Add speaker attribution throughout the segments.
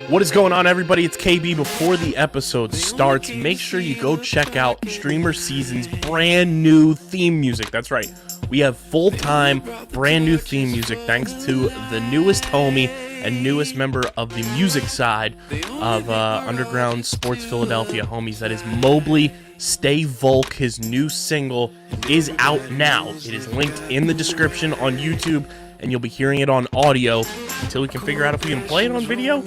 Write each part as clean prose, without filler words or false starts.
Speaker 1: What is going on, everybody? It's KB. Before the episode starts, make sure you go check out StreamerSZN's brand new theme music. That's right. We have full-time, brand new theme music thanks to the newest homie and newest member of the music side of Underground Sports Philadelphia homies. That is Mobley. Stay Volk. His new single is out now. It is linked in the description on YouTube, and you'll be hearing it on audio until we can figure out if we can play it on video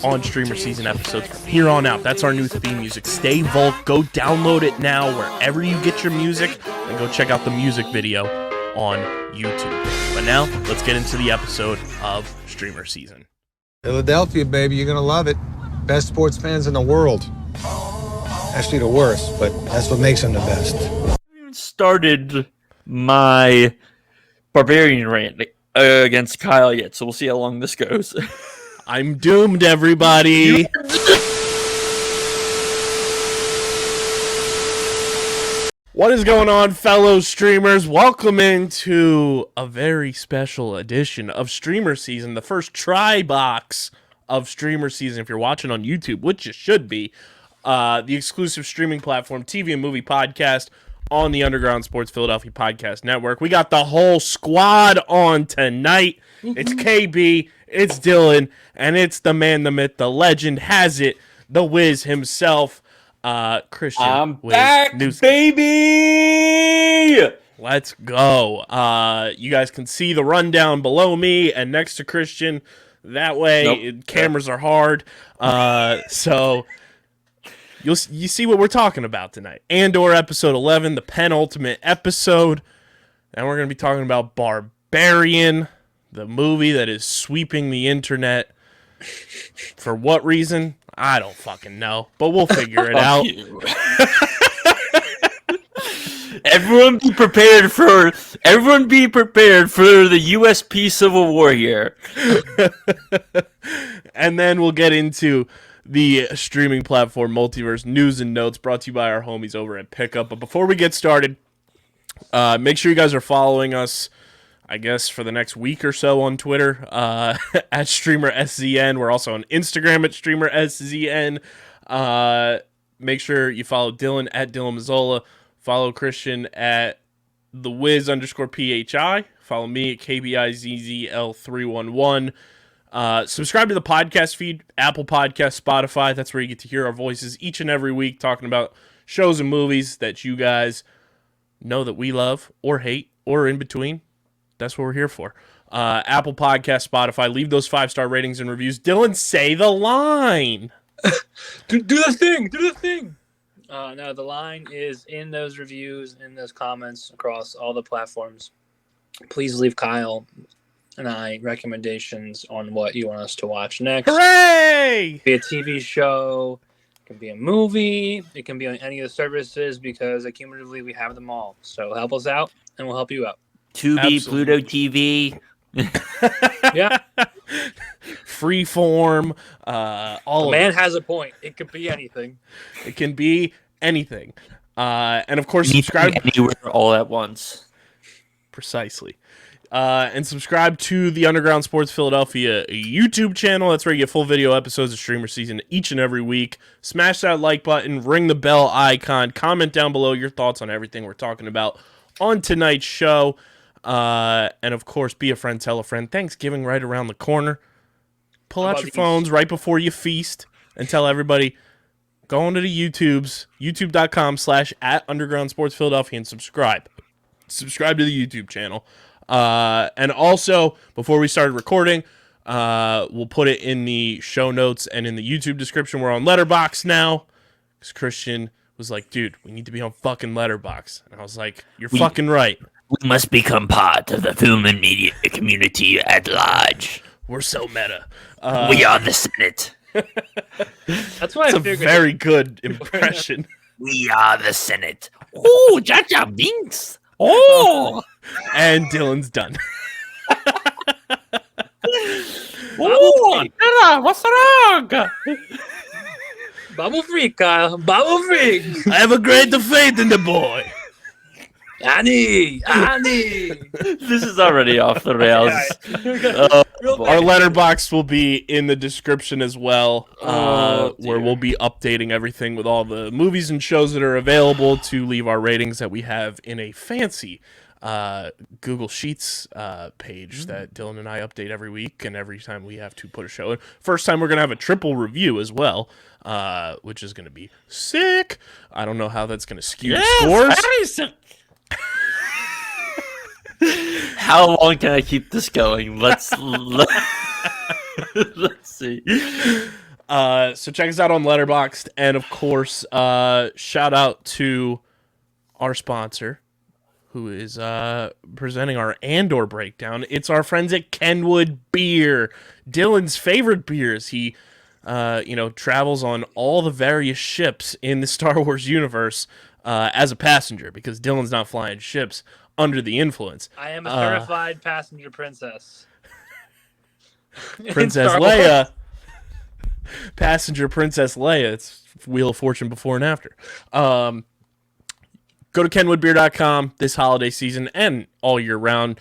Speaker 1: on StreamerSZN episodes from here on out. That's our new theme music. Stay Volk. Go download it now wherever you get your music, and go check out the music video on YouTube. But now, let's get into the episode of StreamerSZN.
Speaker 2: Philadelphia, baby, you're gonna love it. Best sports fans in the world. Actually, the worst, but that's what makes them the best.
Speaker 3: I haven't started my Barbarian rant against Kyle yet, so we'll see how long this goes.
Speaker 1: I'm doomed, everybody. What is going on, fellow streamers? Welcome into a very special edition of StreamerSZN, the first try box of StreamerSZN. If you're watching on YouTube, which you should be, the exclusive streaming platform, TV and movie podcast on the Underground Sports Philadelphia Podcast Network. We got the whole squad on tonight. It's KB, it's Dylan, and it's the man, the myth, the legend has it, the Wiz himself, Christian.
Speaker 3: I'm
Speaker 1: Wiz
Speaker 3: back, baby!
Speaker 1: Let's go. You guys can see the rundown below me and next to Christian. That way, cameras are hard. So you see what we're talking about tonight. Andor episode 11, the penultimate episode. And we're going to be talking about Barbarian, the movie that is sweeping the internet. For what reason? I don't fucking know. But we'll figure it out.
Speaker 3: Everyone be prepared for the USP Civil War here.
Speaker 1: And then we'll get into the streaming platform Multiverse News and Notes, brought to you by our homies over at Pickup. But before we get started, make sure you guys are following us, I guess, for the next week or so on Twitter, at StreamerSZN. We're also on Instagram at StreamerSZN. Make sure you follow Dylan at Dylan Mazzola. Follow Christian at TheWiz_PHI. Follow me at KBIZZL311. Subscribe to the podcast feed, Apple Podcasts, Spotify. That's where you get to hear our voices each and every week talking about shows and movies that you guys know that we love or hate or in between. That's what we're here for. Apple Podcasts, Spotify. Leave those 5-star ratings and reviews. Dylan, say the line.
Speaker 4: Do the thing. Do the thing. No, the line is in those reviews, in those comments across all the platforms. Please leave Kyle and I recommendations on what you want us to watch next.
Speaker 1: Hooray!
Speaker 4: It can be a TV show, it can be a movie, it can be on any of the services because accumulatively we have them all. So help us out and we'll help you out.
Speaker 3: Tubi, Pluto TV.
Speaker 4: Yeah.
Speaker 1: Freeform, all
Speaker 4: The
Speaker 1: of
Speaker 4: man
Speaker 1: it.
Speaker 4: has a point. It could be anything.
Speaker 1: It can be anything. And of course, subscribe
Speaker 3: Anywhere all at once.
Speaker 1: precisely. And subscribe to the Underground Sports Philadelphia YouTube channel. That's where you get full video episodes of StreamerSZN each and every week. Smash that like button, ring the bell icon, comment down below your thoughts on everything we're talking about on tonight's show. And of course, be a friend, tell a friend. Thanksgiving right around the corner. Pull out your phones right before you feast and tell everybody, go onto the YouTubes, youtube.com/@Underground Sports Philadelphia and subscribe. Subscribe to the YouTube channel. And also, before we started recording, we'll put it in the show notes and in the YouTube description. We're on Letterboxd now, because Christian was like, dude, we need to be on fucking Letterboxd. And I was like, you're fucking right.
Speaker 3: We must become part of the film and media community at large.
Speaker 1: We're so meta.
Speaker 3: We are the Senate.
Speaker 4: That's why I
Speaker 1: That's a
Speaker 4: figured.
Speaker 1: very good impression.
Speaker 3: We are the Senate. Oh, Jar Jar Binks. Oh.
Speaker 1: And Dylan's done.
Speaker 3: Oh, what's wrong?
Speaker 4: Bubble freak, Kyle. Bubble freak.
Speaker 1: I have a great faith in the boy.
Speaker 4: Annie.
Speaker 3: This is already off the rails.
Speaker 1: Our letterbox will be in the description as well, where
Speaker 3: dear.
Speaker 1: we'll be updating everything with all the movies and shows that are available to leave our ratings that we have in a fancy Google Sheets page that Dylan and I update every week and every time we have to put a show in. First time we're going to have a triple review as well, which is going to be sick. I don't know how that's going to skew scores.
Speaker 3: How long can I keep this going? Let's see.
Speaker 1: So check us out on Letterboxd, and of course, shout out to our sponsor, who is presenting our Andor breakdown. It's our friends at Kenwood Beer, Dylan's favorite beers. He, travels on all the various ships in the Star Wars universe as a passenger because Dylan's not flying ships under the influence.
Speaker 4: I am a certified passenger princess.
Speaker 1: Princess Leia. Passenger Princess Leia. It's Wheel of Fortune before and after. Go to kenwoodbeer.com this holiday season and all year round.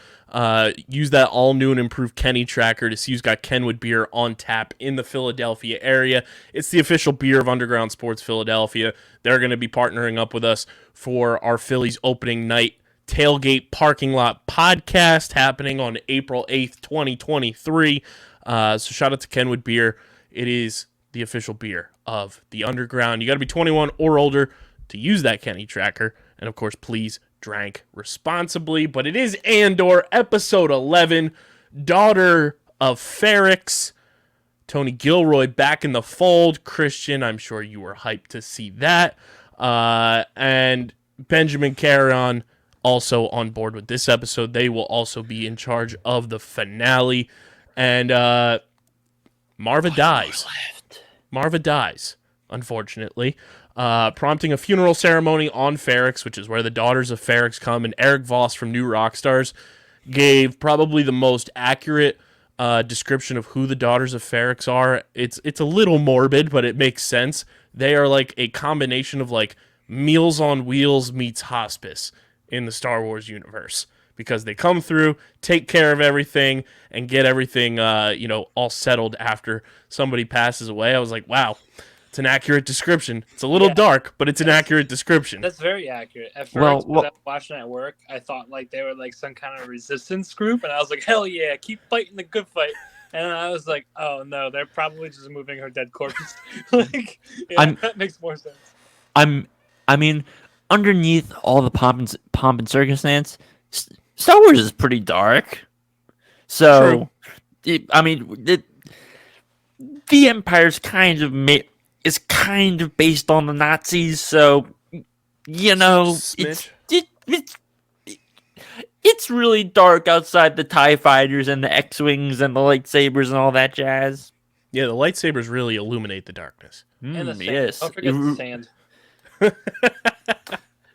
Speaker 1: Use that all new and improved Kenny tracker to see who's got Kenwood beer on tap in the Philadelphia area. It's the official beer of Underground Sports Philadelphia. They're going to be partnering up with us for our Phillies opening night tailgate parking lot podcast happening on April 8th, 2023. So shout out to Kenwood Beer. It is the official beer of the Underground. You got to be 21 or older to use that Kenny tracker. And of course, please drink responsibly. But it is Andor, episode 11, Daughter of Ferrix. Tony Gilroy back in the fold. Christian, I'm sure you were hyped to see that. And Benjamin Caron also on board with this episode. They will also be in charge of the finale. And Marva dies. Marva dies, unfortunately, prompting a funeral ceremony on Ferrix, which is where the Daughters of Ferrix come. And Eric Voss from New Rockstars gave probably the most accurate description of who the Daughters of Ferrix are. It's a little morbid, but it makes sense. They are like a combination of like Meals on Wheels meets hospice in the Star Wars universe, because they come through, take care of everything, and get everything, all settled after somebody passes away. I was like, wow, it's an accurate description. It's a little dark, but it's an accurate description.
Speaker 4: That's very accurate. At first, when I was watching at work, I thought like they were like some kind of resistance group, and I was like, hell yeah, keep fighting the good fight. And then I was like, oh no, they're probably just moving her dead corpse. That makes more sense.
Speaker 3: Underneath all the pomp and circumstance, Star Wars is pretty dark. So, the Empire's kind of based on the Nazis. So, it's really dark outside the TIE fighters and the X-wings and the lightsabers and all that jazz.
Speaker 1: Yeah, the lightsabers really illuminate the darkness.
Speaker 4: And the sand.
Speaker 3: Yes,
Speaker 4: Don't forget the sand.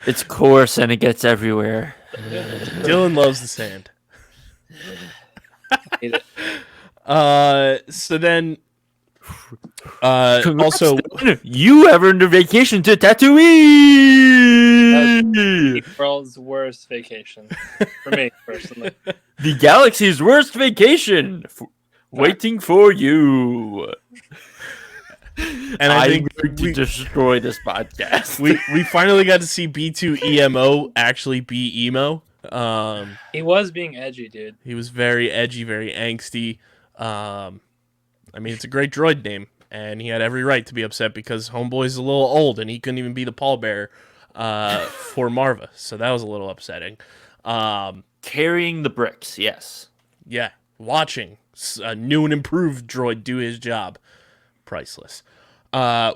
Speaker 3: It's coarse and it gets everywhere.
Speaker 1: Dylan loves the sand. So then, also,
Speaker 3: you have earned a vacation to Tatooine.
Speaker 4: The world's worst vacation for me personally.
Speaker 3: The galaxy's worst vacation, waiting for you.
Speaker 1: And
Speaker 3: I'm going to destroy this podcast.
Speaker 1: We finally got to see B2 EMO actually be emo.
Speaker 4: He was being edgy, dude.
Speaker 1: He was very edgy, very angsty. It's a great droid name, and he had every right to be upset because Homeboy's a little old, and he couldn't even be the pallbearer for Marva. So that was a little upsetting.
Speaker 3: Carrying the bricks, yes.
Speaker 1: Yeah, watching a new and improved droid do his job. Priceless.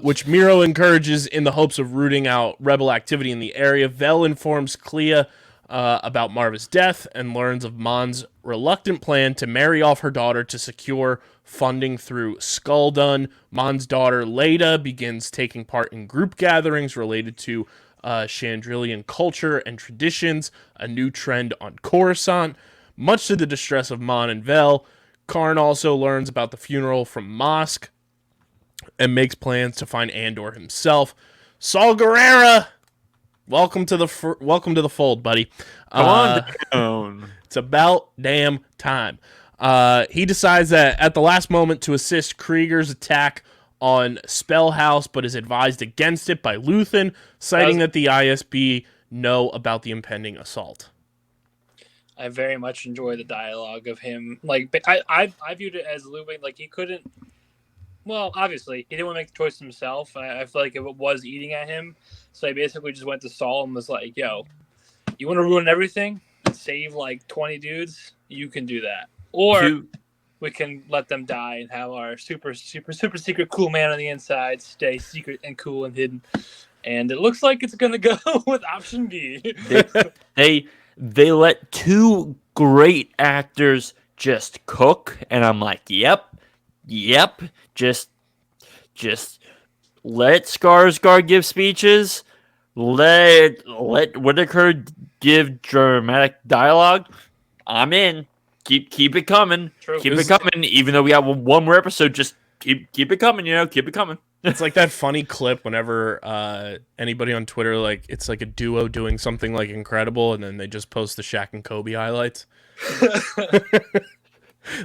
Speaker 1: Which Miro encourages in the hopes of rooting out rebel activity in the area. Vel informs Clea about Marva's death and learns of Mon's reluctant plan to marry off her daughter to secure funding through Skulldun. Mon's daughter, Leda, begins taking part in group gatherings related to Chandrilian culture and traditions, a new trend on Coruscant. Much to the distress of Mon and Vel, Karn also learns about the funeral from Mosk and makes plans to find Andor himself. Saul Guerrera welcome to the fold, buddy.
Speaker 3: Come on down.
Speaker 1: It's about damn time. He decides that at the last moment to assist Krieger's attack on Spellhouse, but is advised against it by Luthen, citing that the ISB know about the impending assault.
Speaker 4: I very much enjoy the dialogue of him. Like, I viewed it as Luthen, like, he couldn't. Well, obviously, he didn't want to make the choice himself. I feel like it was eating at him. So he basically just went to Saul and was like, yo, you want to ruin everything and save, like, 20 dudes? You can do that. Or we can let them die and have our super secret cool man on the inside stay secret and cool and hidden. And it looks like it's going to go with option B.
Speaker 3: They let two great actors just cook, and I'm like, yep. Just let Skarsgård give speeches. Let Whitaker give dramatic dialogue. I'm in. Keep it coming.
Speaker 4: True.
Speaker 3: Keep it coming. Even though we have one more episode, just keep it coming. Keep it coming.
Speaker 1: It's like that funny clip whenever anybody on Twitter, like, it's like a duo doing something like incredible, and then they just post the Shaq and Kobe highlights.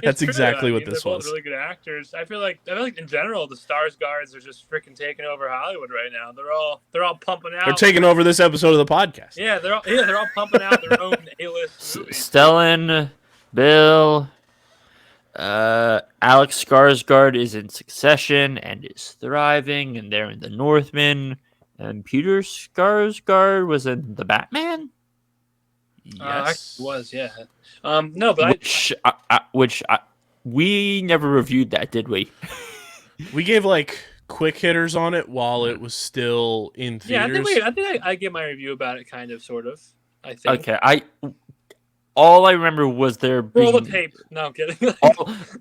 Speaker 1: That's exactly what this
Speaker 4: they're
Speaker 1: was.
Speaker 4: both really good actors. I feel like in general the Skarsgårds are just freaking taking over Hollywood right now. They're all pumping out.
Speaker 1: They're taking over this episode of the podcast.
Speaker 4: Yeah, they're all pumping out their own A-list movies.
Speaker 3: Stellan, Bill, Alex Skarsgård is in Succession and is thriving, and they're in The Northman. And Peter Skarsgård was in The Batman.
Speaker 1: Yes,
Speaker 4: was, yeah. No, but
Speaker 3: which we never reviewed that, did we?
Speaker 1: we gave like quick hitters on it while it was still in theaters.
Speaker 4: Yeah, I think I gave my review about it, kind of, sort of. I think.
Speaker 3: Okay, all I remember was there being
Speaker 4: roll the tape. No, I'm kidding.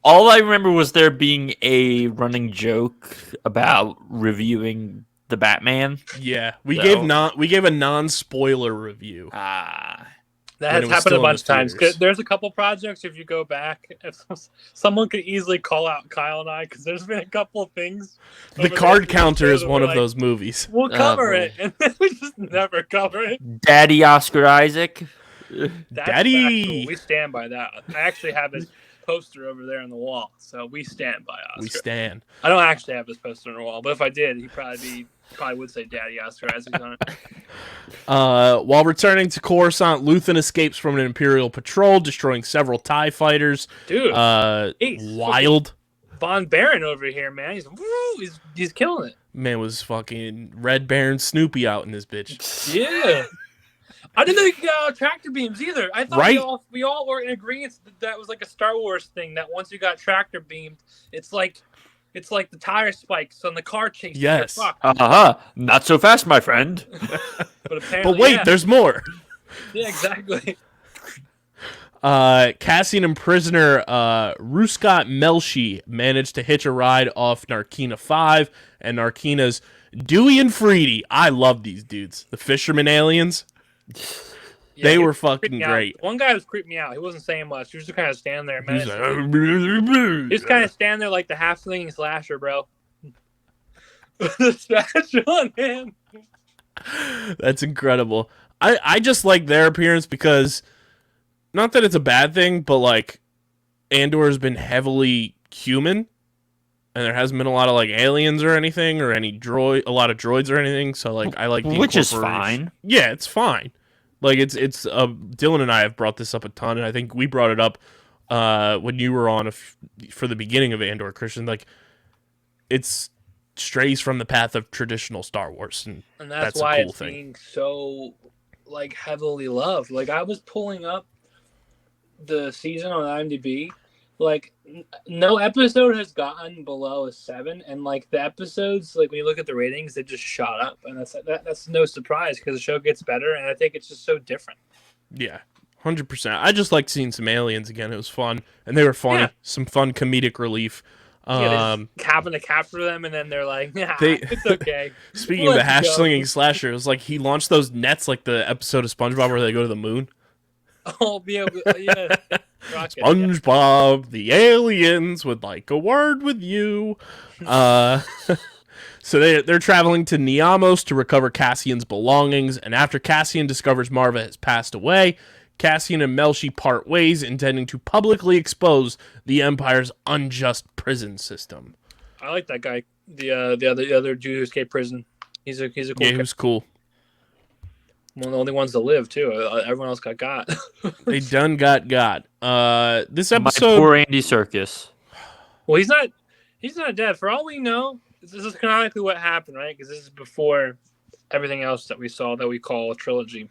Speaker 3: all I remember was there being a running joke about reviewing the Batman.
Speaker 1: Yeah, we gave a non-spoiler review.
Speaker 4: That has happened a bunch of times. There's a couple projects, if you go back, if someone could easily call out Kyle and I, because there's been a couple of things.
Speaker 1: The Card Counter is one of those movies.
Speaker 4: We'll cover it, and then we just never cover it.
Speaker 3: Daddy Oscar Isaac.
Speaker 1: Daddy!
Speaker 4: Factual. We stand by that. I actually have his poster over there on the wall, so we stand by Oscar.
Speaker 1: We stand.
Speaker 4: I don't actually have his poster on the wall, but if I did, he'd probably would say Daddy Oscar Isaac on it.
Speaker 1: While returning to Coruscant, Luthen escapes from an Imperial patrol, destroying several TIE fighters.
Speaker 4: Dude,
Speaker 1: wild.
Speaker 4: Von Baron over here, man. He's killing it.
Speaker 1: Man was fucking Red Baron Snoopy out in this bitch.
Speaker 4: Yeah. I didn't know you could get tractor beams either. I thought we all were in agreement that was like a Star Wars thing, that once you got tractor beamed, it's like the tire spikes on the car chase.
Speaker 1: Yes.
Speaker 3: Not so fast, my friend.
Speaker 4: But
Speaker 1: wait, there's more.
Speaker 4: Yeah, exactly.
Speaker 1: Cassian and prisoner Ruscott Melshi managed to hitch a ride off Narkina 5 and Narkina's Dewey and Freedy. I love these dudes. The fisherman aliens.
Speaker 4: Yeah,
Speaker 1: they were fucking great.
Speaker 4: One guy was creeping me out. He wasn't saying much. He was just kind of standing there, man.
Speaker 1: He
Speaker 4: was kind of standing there like the half-slinging slasher, bro. The slasher, man.
Speaker 1: That's incredible. I just like their appearance because, not that it's a bad thing, but like Andor has been heavily human, and there hasn't been a lot of like aliens or anything, or a lot of droids or anything. So like I like the
Speaker 3: which is fine.
Speaker 1: Yeah, it's fine. Like it's Dylan and I have brought this up a ton, and I think we brought it up when you were on for the beginning of Andor, Christian. Like it's strays from the path of traditional Star Wars, and that's
Speaker 4: why
Speaker 1: a cool
Speaker 4: it's
Speaker 1: thing.
Speaker 4: Being so like heavily loved. Like I was pulling up the season on IMDb, like no episode has gotten below a 7, and like the episodes, like when you look at the ratings, they just shot up, and that's no surprise because the show gets better, and I think it's just so different.
Speaker 1: Yeah, 100%. I just liked seeing some aliens again. It was fun, and they were funny. Yeah. Some fun comedic relief.
Speaker 4: Having to capture them, and then they're like, it's okay.
Speaker 1: Speaking of the hash-slinging slasher, it was like he launched those nets like the episode of SpongeBob where they go to the moon.
Speaker 4: Oh, yeah. Rocket,
Speaker 1: SpongeBob, the aliens would like a word with you. So they're traveling to Niamos to recover Cassian's belongings, and after Cassian discovers Marva has passed away, Cassian and Melshi part ways, intending to publicly expose the Empire's unjust prison system.
Speaker 4: I like that guy. The other Jew who escaped prison. He's a cool
Speaker 1: Yeah,
Speaker 4: guy.
Speaker 1: he was cool.
Speaker 4: One of the only ones to live too. Everyone else got.
Speaker 1: They done got. This episode.
Speaker 3: My poor Andy Serkis.
Speaker 4: Well, he's not dead. For all we know, this is canonically what happened, right? Because this is before everything else that we saw that we call a trilogy,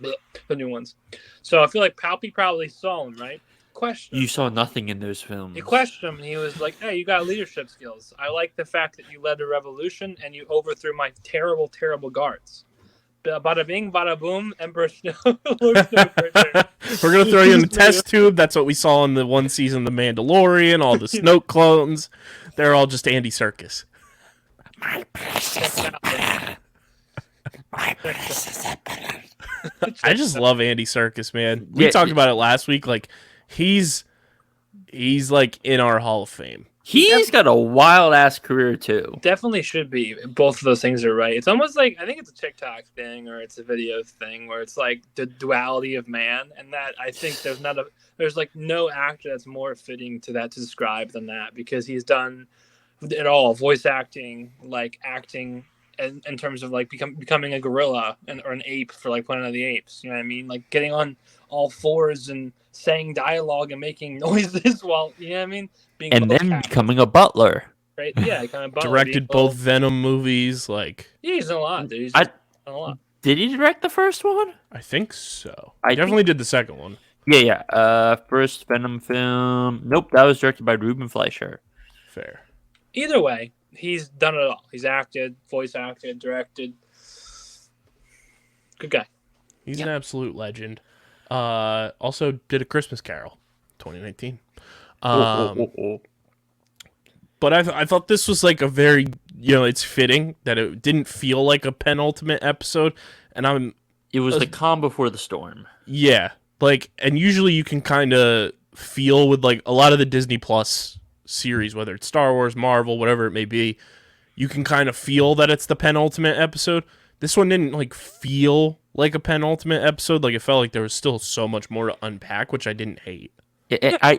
Speaker 4: the new ones. So I feel like Palpy probably saw him, right? Question.
Speaker 3: You saw nothing in those films.
Speaker 4: He questioned him, and he was like, "Hey, you got leadership skills. I like the fact that you led a revolution and you overthrew my terrible, terrible guards." Bada bing, bada boom, Emperor Snow. Lord Snow
Speaker 1: We're gonna throw you in the test tube. That's what we saw in the one season of The Mandalorian. All the Snoke clones, they're all just Andy Serkis.
Speaker 3: My precious Emperor. My precious Emperor.
Speaker 1: I just love Andy Serkis, man. We talked about it last week. Like he's like in our Hall of Fame.
Speaker 3: He's got a wild ass career too.
Speaker 4: Definitely should be. Both of those things are right. It's almost like I think it's a TikTok thing or it's a video thing where it's like the duality of man, and that I think there's like no actor that's more fitting to that to describe than that, because he's done it all: voice acting, like acting in terms of like becoming a gorilla or an ape for like Planet of the Apes. You know what I mean? Like getting on all fours and saying dialogue and making noises while, you know what I mean?
Speaker 3: And then becoming a butler.
Speaker 4: Right? Yeah, kind of butler.
Speaker 1: Directed both Venom movies. Like
Speaker 4: he's done a lot, dude. He's done a lot.
Speaker 3: Did he direct the first one?
Speaker 1: I think so. I definitely did the second one.
Speaker 3: Yeah. First Venom film. Nope, that was directed by Ruben Fleischer.
Speaker 1: Fair.
Speaker 4: Either way, he's done it all. He's acted, voice acted, directed. Good guy.
Speaker 1: He's an absolute legend. Also did A Christmas Carol, 2019. But I thought this was like a very, it's fitting that it didn't feel like a penultimate episode. And
Speaker 3: it was the calm before the storm.
Speaker 1: Yeah. Like, and usually you can kind of feel with like a lot of the Disney Plus series, whether it's Star Wars, Marvel, whatever it may be, you can kind of feel that it's the penultimate episode. This one didn't like feel like a penultimate episode. Like it felt like there was still so much more to unpack, which I didn't hate.
Speaker 3: I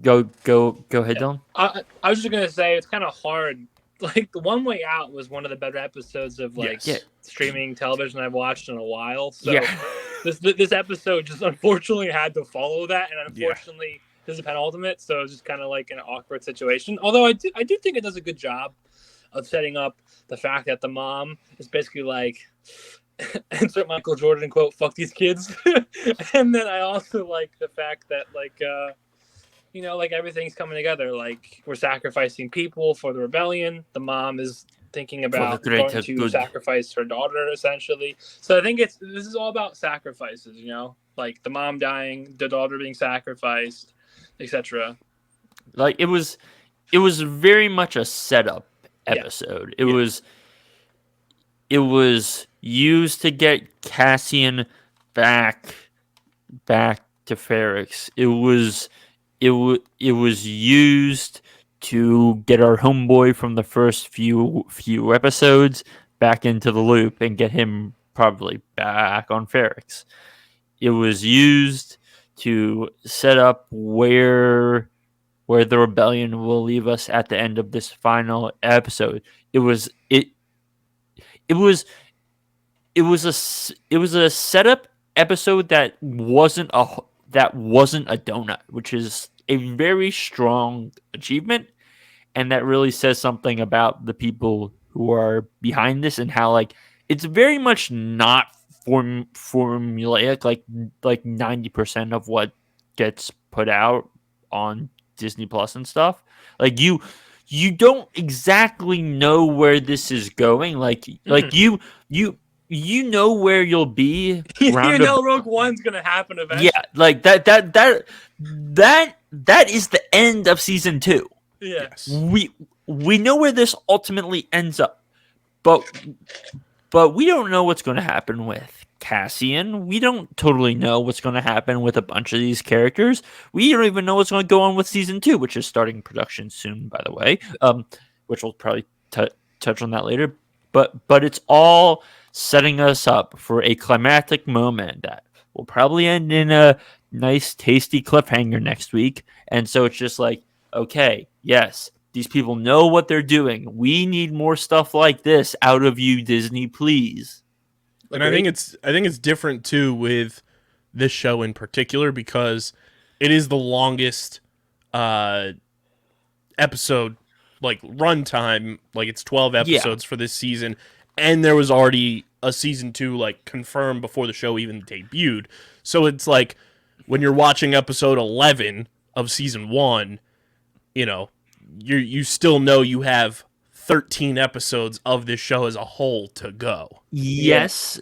Speaker 3: go ahead, Dylan.
Speaker 4: I was just gonna say it's kind of hard. Like the One Way Out was one of the better episodes of like streaming television I've watched in a while. So this episode just unfortunately had to follow that, and unfortunately this is a penultimate, so it's just kind of like an awkward situation. Although I do think it does a good job of setting up the fact that the mom is basically like, insert Michael Jordan quote, "fuck these kids," and then I also like the fact that like like everything's coming together. Like we're sacrificing people for the rebellion. The mom is thinking about going to sacrifice her daughter, essentially. So I think this is all about sacrifices. Like the mom dying, the daughter being sacrificed, etc.
Speaker 3: Like it was very much a setup episode. It was used to get Cassian back to Ferrix. It was used to get our homeboy from the first few episodes back into the loop and get him probably back on Ferrix. It was used to set up where the rebellion will leave us at the end of this final episode. It was a setup episode that wasn't a donut, which is a very strong achievement, and that really says something about the people who are behind this and how like it's very much not formulaic, like 90% of what gets put out on Disney Plus and stuff. Like you don't exactly know where this is going. Like you know where you'll be.
Speaker 4: Rogue One's gonna happen eventually.
Speaker 3: Yeah, like that is the end of season 2.
Speaker 4: Yes.
Speaker 3: We know where this ultimately ends up, but we don't know what's going to happen with Cassian. We don't totally know what's going to happen with a bunch of these characters. We don't even know what's going to go on with season 2, which is starting production soon, by the way. Which we'll probably touch on that later. But it's all setting us up for a climactic moment that will probably end in a nice, tasty cliffhanger next week. And so it's just like, okay, yes, these people know what they're doing. We need more stuff like this out of you, Disney, please.
Speaker 1: And I think it's different too with this show in particular because it is the longest episode, like runtime, like it's 12 episodes for this season, and there was already a season 2 like confirmed before the show even debuted. So it's like when you're watching episode 11 of season 1, you know, you still know you have 13 episodes of this show as a whole to go.
Speaker 3: Yes,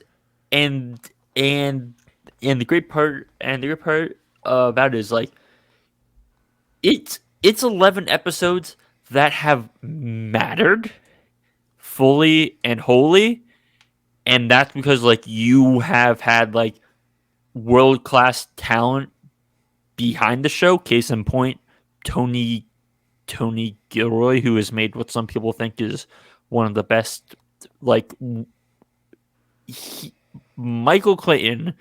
Speaker 3: and the great part about it is like it's 11 episodes that have mattered fully and wholly, and that's because like you have had like world-class talent behind the show. Case in point, Tony Gilroy, who has made what some people think is one of the best. Like Michael Clayton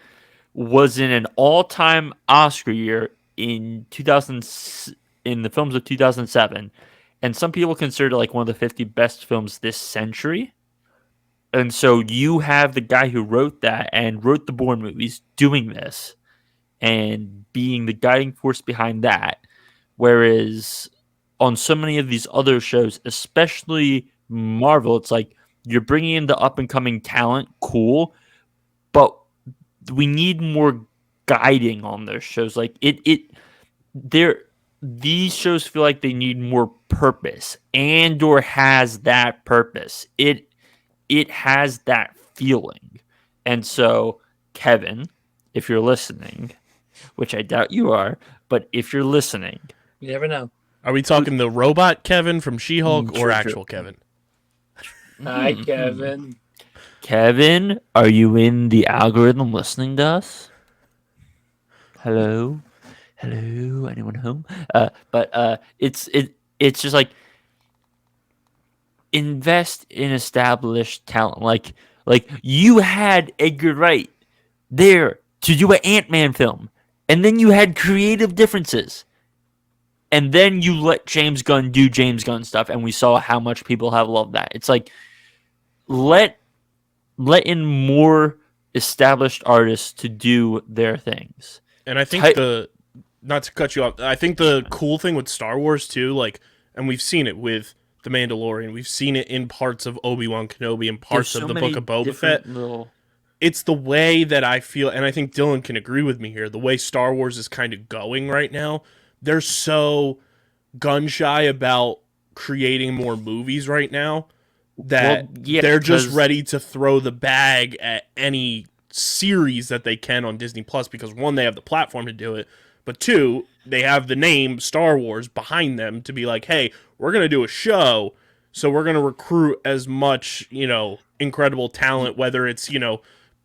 Speaker 3: was in an all-time Oscar year in 2000 in the films of 2007, and some people consider it like one of the 50 best films this century. And so you have the guy who wrote that and wrote the Bourne movies doing this and being the guiding force behind that. Whereas on so many of these other shows, especially Marvel, it's like you're bringing in the up-and-coming talent, cool, but we need more guiding on those shows. Like these shows feel like they need more purpose. Andor has that purpose. It has that feeling. And so, Kevin, if you're listening, which I doubt you are, but if you're listening,
Speaker 4: you never know.
Speaker 1: Are we talking the robot Kevin from She-Hulk or actual Kevin?
Speaker 4: Hi, Kevin.
Speaker 3: Kevin, are you in the algorithm listening to us? Hello? Anyone home? But it's just like invest in established talent. Like you had Edgar Wright there to do an Ant-Man film, and then you had creative differences. And then you let James Gunn do James Gunn stuff, and we saw how much people have loved that. It's like let in more established artists to do their things.
Speaker 1: And I think not to cut you off, I think the cool thing with Star Wars too, like, and we've seen it with The Mandalorian, we've seen it in parts of Obi-Wan Kenobi and parts of the Book of Boba Fett. It's the way that I feel, and I think Dylan can agree with me here, the way Star Wars is kind of going right now. They're so gun-shy about creating more movies right now that they're just ready to throw the bag at any series that they can on Disney Plus because, one, they have the platform to do it, but two, they have the name Star Wars behind them to be like, hey, we're going to do a show, so we're going to recruit as much, incredible talent, whether it's,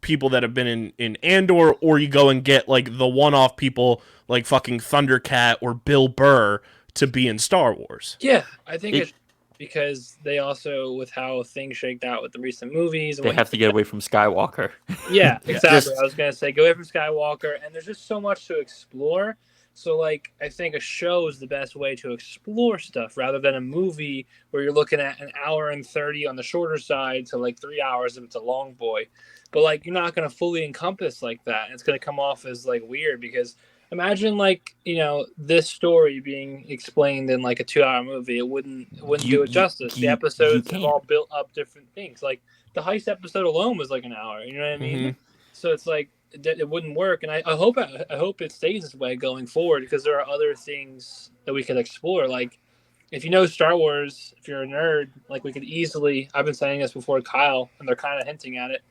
Speaker 1: people that have been in Andor, or you go and get like the one-off people like fucking Thundercat or Bill Burr to be in Star Wars.
Speaker 4: Yeah, I think it's because they also, with how things shaked out with the recent movies,
Speaker 3: they have to get away from Skywalker.
Speaker 4: Yeah, exactly. I was gonna say go away from Skywalker, and there's just so much to explore. So, like, I think a show is the best way to explore stuff rather than a movie where you're looking at an hour and 30 on the shorter side to like 3 hours if it's a long boy. But like, you're not gonna fully encompass like that, and it's gonna come off as like weird because imagine like this story being explained in like a 2-hour movie. It wouldn't do it justice. The episodes have all built up different things. Like the heist episode alone was like an hour. You know what I mean? Mm-hmm. So it's like it wouldn't work. And I hope it stays this way going forward because there are other things that we could explore. Like if you know Star Wars, if you're a nerd, like we could easily. I've been saying this before, Kyle, and they're kind of hinting at it.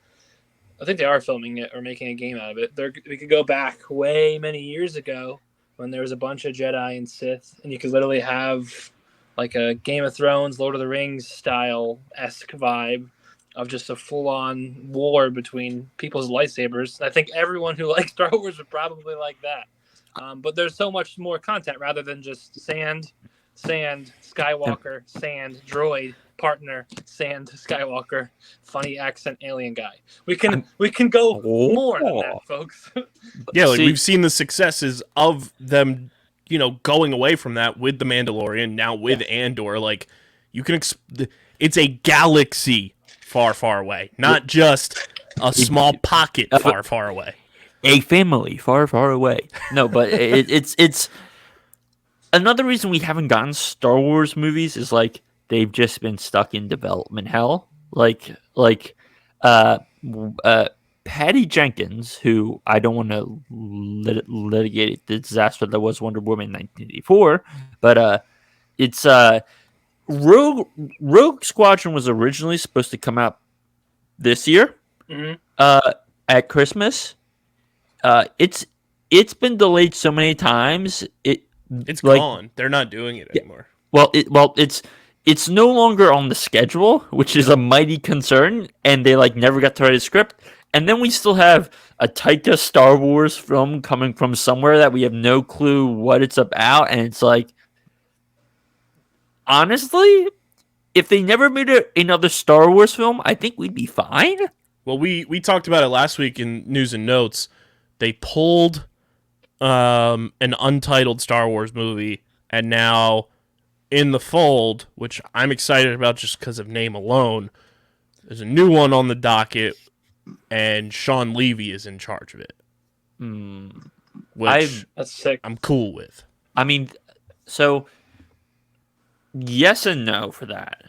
Speaker 4: I think they are filming it or making a game out of it. We could go back way many years ago when there was a bunch of Jedi and Sith, and you could literally have like a Game of Thrones, Lord of the Rings style-esque vibe of just a full-on war between people's lightsabers. I think everyone who likes Star Wars would probably like that. But there's so much more content rather than just sand, Skywalker, sand, droid. partner, Sand Skywalker, funny accent alien guy. We can go more than that, folks.
Speaker 1: Yeah, like
Speaker 3: See-
Speaker 1: we've seen the successes of them, going away from that with the Mandalorian, now with Andor. Like you can, it's a galaxy far, far away, not just a small pocket far, far away.
Speaker 3: A family far, far away. No, but it's another reason we haven't gotten Star Wars movies is like they've just been stuck in development hell. Like Patty Jenkins, who I don't want to litigate the disaster that was Wonder Woman 1984, but it's Rogue Squadron was originally supposed to come out this year at Christmas. It's been delayed so many times.
Speaker 1: It's gone. They're not doing it anymore.
Speaker 3: It's no longer on the schedule, which is a mighty concern, and they never got to write a script. And then we still have a Taika Star Wars film coming from somewhere that we have no clue what it's about, and it's like, honestly, if they never made another Star Wars film, I think we'd be fine.
Speaker 1: Well, we talked about it last week in News and Notes. They pulled an untitled Star Wars movie, and now in the fold, which I'm excited about just because of name alone, there's a new one on the docket, and Sean Levy is in charge of it. Which
Speaker 4: That's sick.
Speaker 1: I'm cool with.
Speaker 3: I mean, so yes and no for that,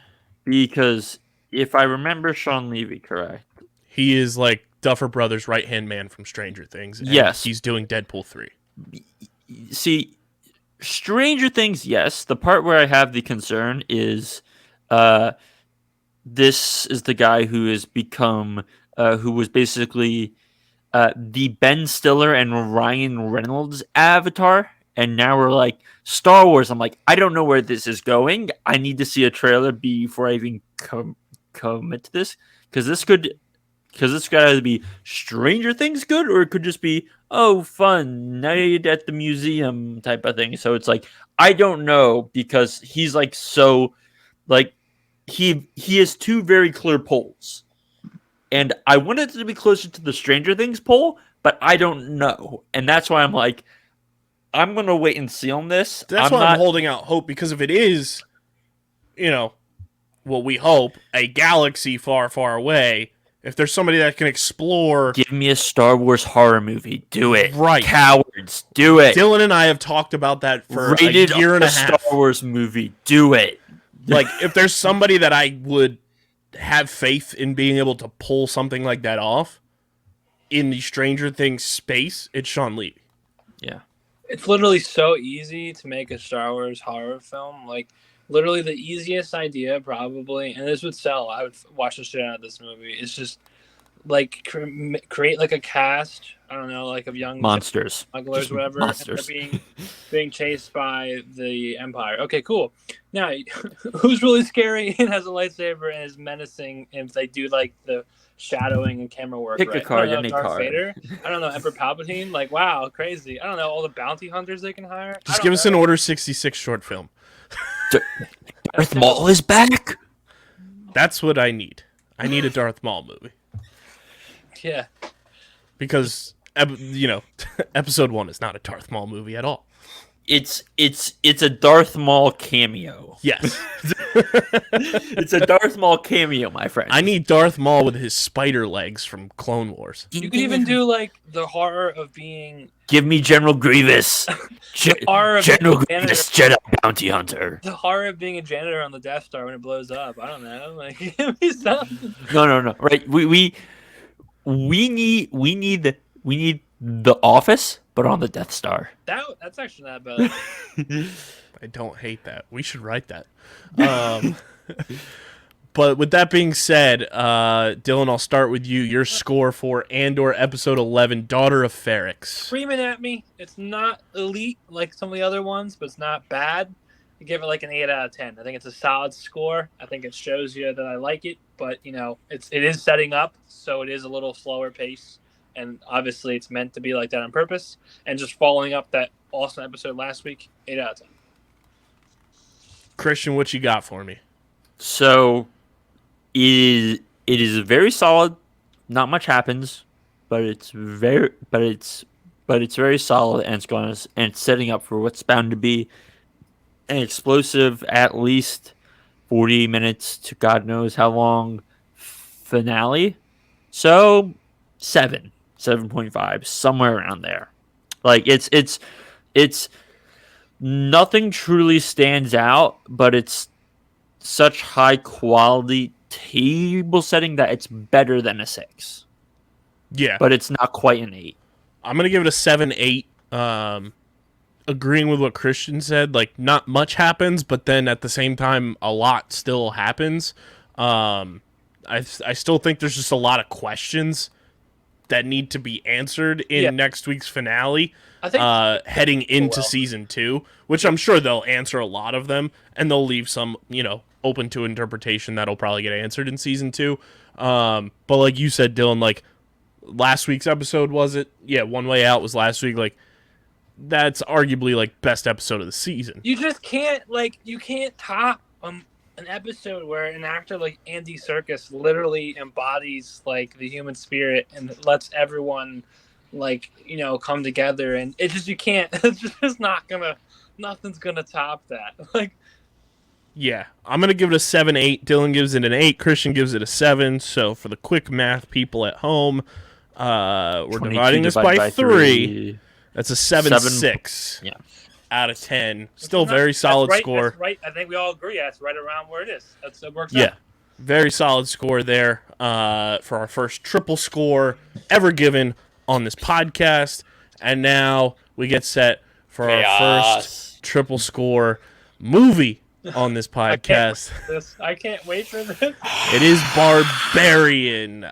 Speaker 3: because if I remember Sean Levy correct,
Speaker 1: He is like Duffer Brothers' right-hand man from Stranger Things. And
Speaker 3: yes.
Speaker 1: He's doing Deadpool 3.
Speaker 3: See, Stranger Things, yes. The part where I have the concern is this is the guy who has become, who was basically the Ben Stiller and Ryan Reynolds avatar. And now we're like, Star Wars. I'm like, I don't know where this is going. I need to see a trailer before I even commit to this. Because this could either be Stranger Things good, or it could just be, oh, fun, night at the museum type of thing. So it's like, I don't know, because he's he has two very clear poles. And I wanted it to be closer to the Stranger Things pole, but I don't know. And that's why I'm like, I'm going to wait and see on this.
Speaker 1: That's why I'm holding out hope, because if it is, what we hope, a galaxy far, far away, if there's somebody that can explore...
Speaker 3: Give me a Star Wars horror movie. Do it.
Speaker 1: Right.
Speaker 3: Cowards. Do it.
Speaker 1: Dylan and I have talked about that for
Speaker 3: Rated
Speaker 1: a year and a half.
Speaker 3: Star Wars movie. Do it.
Speaker 1: Like, if there's somebody that I would have faith in being able to pull something like that off in the Stranger Things space, it's Sean Levy.
Speaker 3: Yeah.
Speaker 4: It's literally so easy to make a Star Wars horror film. Like, literally the easiest idea, probably, and this would sell. I would watch the shit out of this movie. It's just, like, create, like, a cast, I don't know, like, of young
Speaker 3: monsters,
Speaker 4: smugglers, whatever,
Speaker 3: monsters.
Speaker 4: And being chased by the Empire. Okay, cool. Now, who's really scary and has a lightsaber and is menacing if they do, like, the shadowing and camera work?
Speaker 3: Pick
Speaker 4: right?
Speaker 3: a card,
Speaker 4: I don't know,
Speaker 3: any
Speaker 4: Darth
Speaker 3: card.
Speaker 4: Vader. I don't know, Emperor Palpatine. Like, wow, crazy. I don't know, all the bounty hunters they can hire.
Speaker 1: Just give us an Order 66 short film.
Speaker 3: Darth Maul is back.
Speaker 1: That's what I need. I need a Darth Maul movie.
Speaker 4: Yeah.
Speaker 1: Because, episode 1 is not a Darth Maul movie at all.
Speaker 3: It's a Darth Maul cameo.
Speaker 1: Yes.
Speaker 3: It's a Darth Maul cameo, my friend.
Speaker 1: I need Darth Maul with his spider legs from Clone Wars.
Speaker 4: You could even do, like, the horror of being...
Speaker 3: Give me General Grievous.
Speaker 4: horror of
Speaker 3: General
Speaker 4: being a
Speaker 3: Grievous,
Speaker 4: janitor.
Speaker 3: Jedi bounty hunter.
Speaker 4: The horror of being a janitor on the Death Star when it blows up. I don't know. Like, give me something.
Speaker 3: No. Right. We need The Office, but on the Death Star.
Speaker 4: That's actually not bad.
Speaker 1: I don't hate that. We should write that. But with that being said, Dylan, I'll start with you. Your score for Andor Episode 11, Daughter of Ferrix.
Speaker 4: Screaming at me. It's not elite like some of the other ones, but it's not bad. I give it like an 8 out of 10. I think it's a solid score. I think it shows you that I like it, but it is setting up, so it is a little slower pace, and obviously it's meant to be like that on purpose. And just following up that awesome episode last week, 8 out of 10.
Speaker 1: Christian, what you got for me?
Speaker 3: So it is very solid. Not much happens, but it's very solid, and it's setting up for what's bound to be an explosive, at least 40 minutes to God knows how long finale. So 7.5, somewhere around there. Like it's nothing truly stands out, but it's such high quality table setting that it's better than a 6.
Speaker 1: Yeah.
Speaker 3: But it's not quite an 8.
Speaker 1: I'm going to give it a 7-8. Agreeing with what Christian said, like, not much happens, but then at the same time, a lot still happens. I still think there's just a lot of questions that need to be answered in next week's finale,
Speaker 4: I think
Speaker 1: heading into season 2, which I'm sure they'll answer a lot of them, and they'll leave some, open to interpretation that'll probably get answered in season 2. But like you said, Dylan, like, last week's episode, was it? Yeah, One Way Out was last week. Like, that's arguably, like, best episode of the season.
Speaker 4: You just can't, you can't top an episode where an actor like Andy Serkis literally embodies, like, the human spirit and lets everyone, come together. And it just, you can't, it's just nothing's gonna top that.
Speaker 1: Yeah, I'm going to give it a 7-8. Dylan gives it an 8. Christian gives it a 7. So for the quick math people at home, we're dividing this by 3. That's a 7.6 out of 10. Still very solid score.
Speaker 4: That's right. I think we all agree. That's right around where it is. It works out.
Speaker 1: Yeah, very solid score there for our first triple score ever given on this podcast. And now we get set for our first triple score movie on this podcast.
Speaker 4: I can't wait for this.
Speaker 1: It is Barbarian.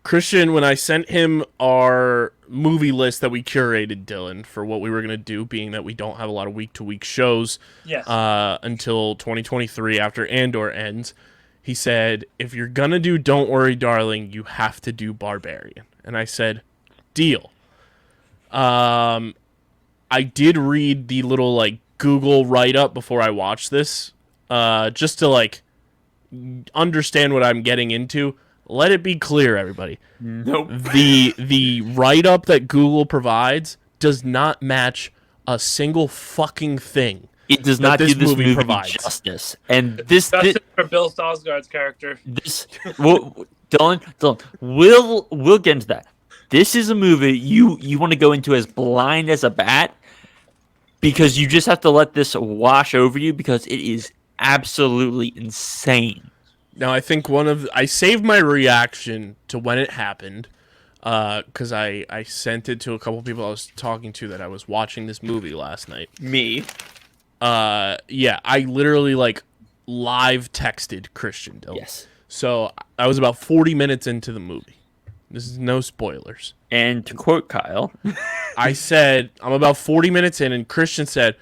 Speaker 1: Christian, when I sent him our movie list that we curated, Dylan, for what we were going to do, being that we don't have a lot of week-to-week shows until 2023 after Andor ends, he said, if you're going to do Don't Worry, Darling, you have to do Barbarian. And I said, deal. I did read the little, Google write-up before I watched this, just to, understand what I'm getting into. Let it be clear, everybody.
Speaker 3: Nope.
Speaker 1: The write-up that Google provides does not match a single fucking thing.
Speaker 3: It does not give this movie justice. And this
Speaker 4: for Bill Skarsgård's character.
Speaker 3: Dylan, we'll get into that. This is a movie you want to go into as blind as a bat, because you just have to let this wash over you, because it is absolutely insane.
Speaker 1: Now, I think I saved my reaction to when it happened, because I sent it to a couple people I was talking to that I was watching this movie last night.
Speaker 3: Me?
Speaker 1: Yeah, I literally, live texted Christian, Dylan.
Speaker 3: Yes.
Speaker 1: So, I was about 40 minutes into the movie. This is no spoilers.
Speaker 3: And to quote Kyle,
Speaker 1: I said, I'm about 40 minutes in, and Christian said,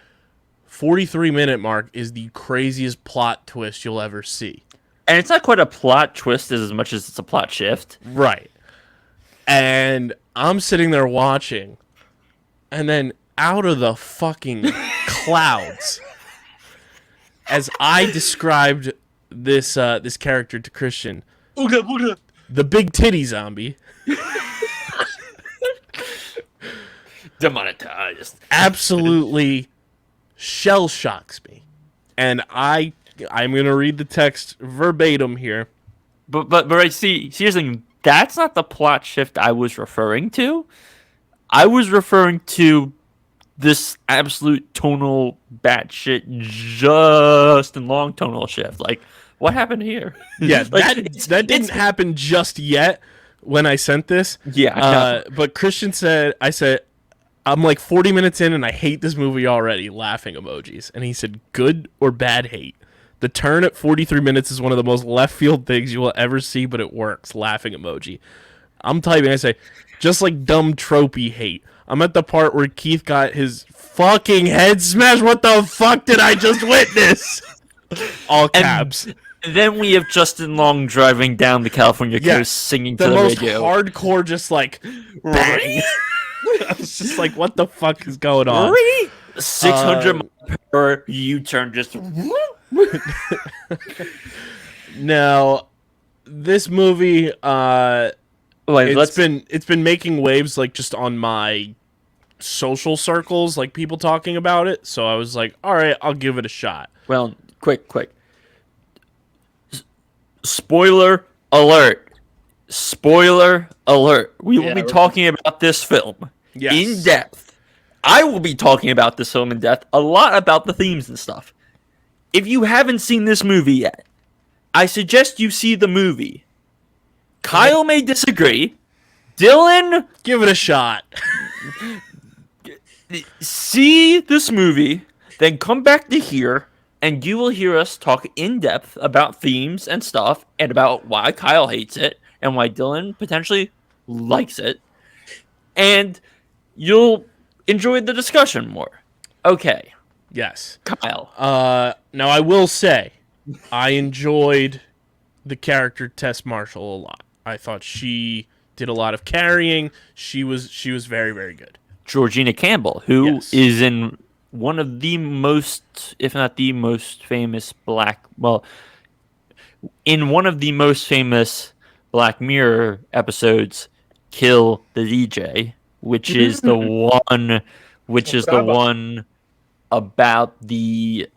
Speaker 1: 43-minute mark is the craziest plot twist you'll ever see.
Speaker 3: And it's not quite a plot twist as much as it's a plot shift.
Speaker 1: Right. And I'm sitting there watching, and then out of the fucking clouds, as I described this character to Christian, the big titty zombie,
Speaker 3: demonetized,
Speaker 1: absolutely shell shocks me. And I'm gonna read the text verbatim here.
Speaker 3: But right, see, here's the thing. That's not the plot shift I was referring to. I was referring to this absolute tonal batshit, just and long tonal shift. What happened here?
Speaker 1: Yeah, that didn't happen just yet when I sent this.
Speaker 3: Yeah.
Speaker 1: But Christian said, I'm 40 minutes in and I hate this movie already, laughing emojis. And he said, good or bad hate? The turn at 43 minutes is one of the most left field things you will ever see, but it works, laughing emoji. I'm typing, I say, just like dumb tropey hate. I'm at the part where Keith got his fucking head smashed. What the fuck did I just witness? All caps.
Speaker 3: And then we have Justin Long driving down the California coast singing to the
Speaker 1: most
Speaker 3: radio.
Speaker 1: Hardcore, just bang. I was just what the fuck is going on?
Speaker 3: 600 miles per hour U-turn just.
Speaker 1: Now, this movie, it's been making waves like just on my social circles, like people talking about it. So I was like, all right, I'll give it a shot.
Speaker 3: Well, quick. Spoiler alert. Spoiler alert. We will be talking about this film in depth. I will be talking about this film in depth, a lot about the themes and stuff. If you haven't seen this movie yet, I suggest you see the movie. Kyle may disagree. Dylan,
Speaker 1: Give it a shot.
Speaker 3: see this movie, then come back to here, and you will hear us talk in depth about themes and stuff, and about why Kyle hates it, and why Dylan potentially likes it. And you'll enjoy the discussion more. Okay.
Speaker 1: Yes.
Speaker 3: Kyle.
Speaker 1: Now I will say, I enjoyed the character Tess Marshall a lot. I thought she did a lot of carrying. She was very, very good.
Speaker 3: Georgina Campbell, who is in one of the most, if not the most famous in one of the most famous Black Mirror episodes, Kill the DJ, which is the one about the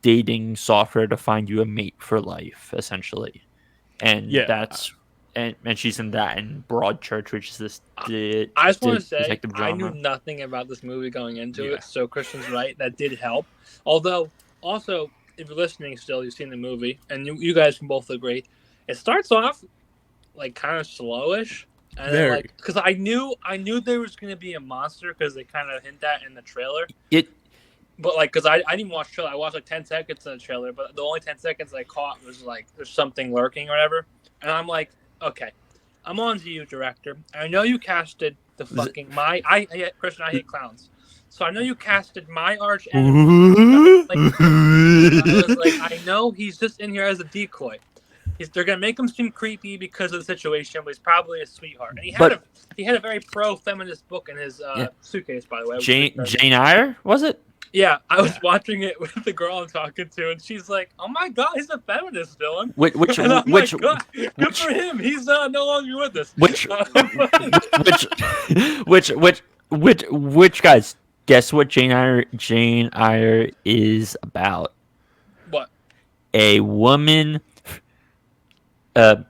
Speaker 3: dating software to find you a mate for life, essentially. And and she's in that, in Broadchurch, which is this.
Speaker 4: I just want to say, I knew nothing about this movie going into it, so Christian's right. That did help. Although, also, if you're listening still, you've seen the movie, and you guys can both agree, it starts off like kind of slowish, and because I knew there was going to be a monster because they kind of hint that in the trailer. But because I didn't watch the trailer, I watched like 10 seconds of the trailer, but the only 10 seconds I caught was like there's something lurking or whatever, and I'm like, okay, I'm on to you, director. I know you casted the fucking Christian, I hate clowns, so I know you casted my arch enemy. I was like, I know he's just in here as a decoy. They're gonna make him seem creepy because of the situation, but he's probably a sweetheart. And he had a very pro-feminist book in his suitcase, by the way.
Speaker 3: Jane Eyre, was it?
Speaker 4: Yeah, I was watching it with the girl I'm talking to, and she's like, "Oh my god, he's a feminist, Dylan." Which good for him. He's no longer with us.
Speaker 3: Which guys? Guess what Jane Eyre is about?
Speaker 4: What?
Speaker 3: A woman. A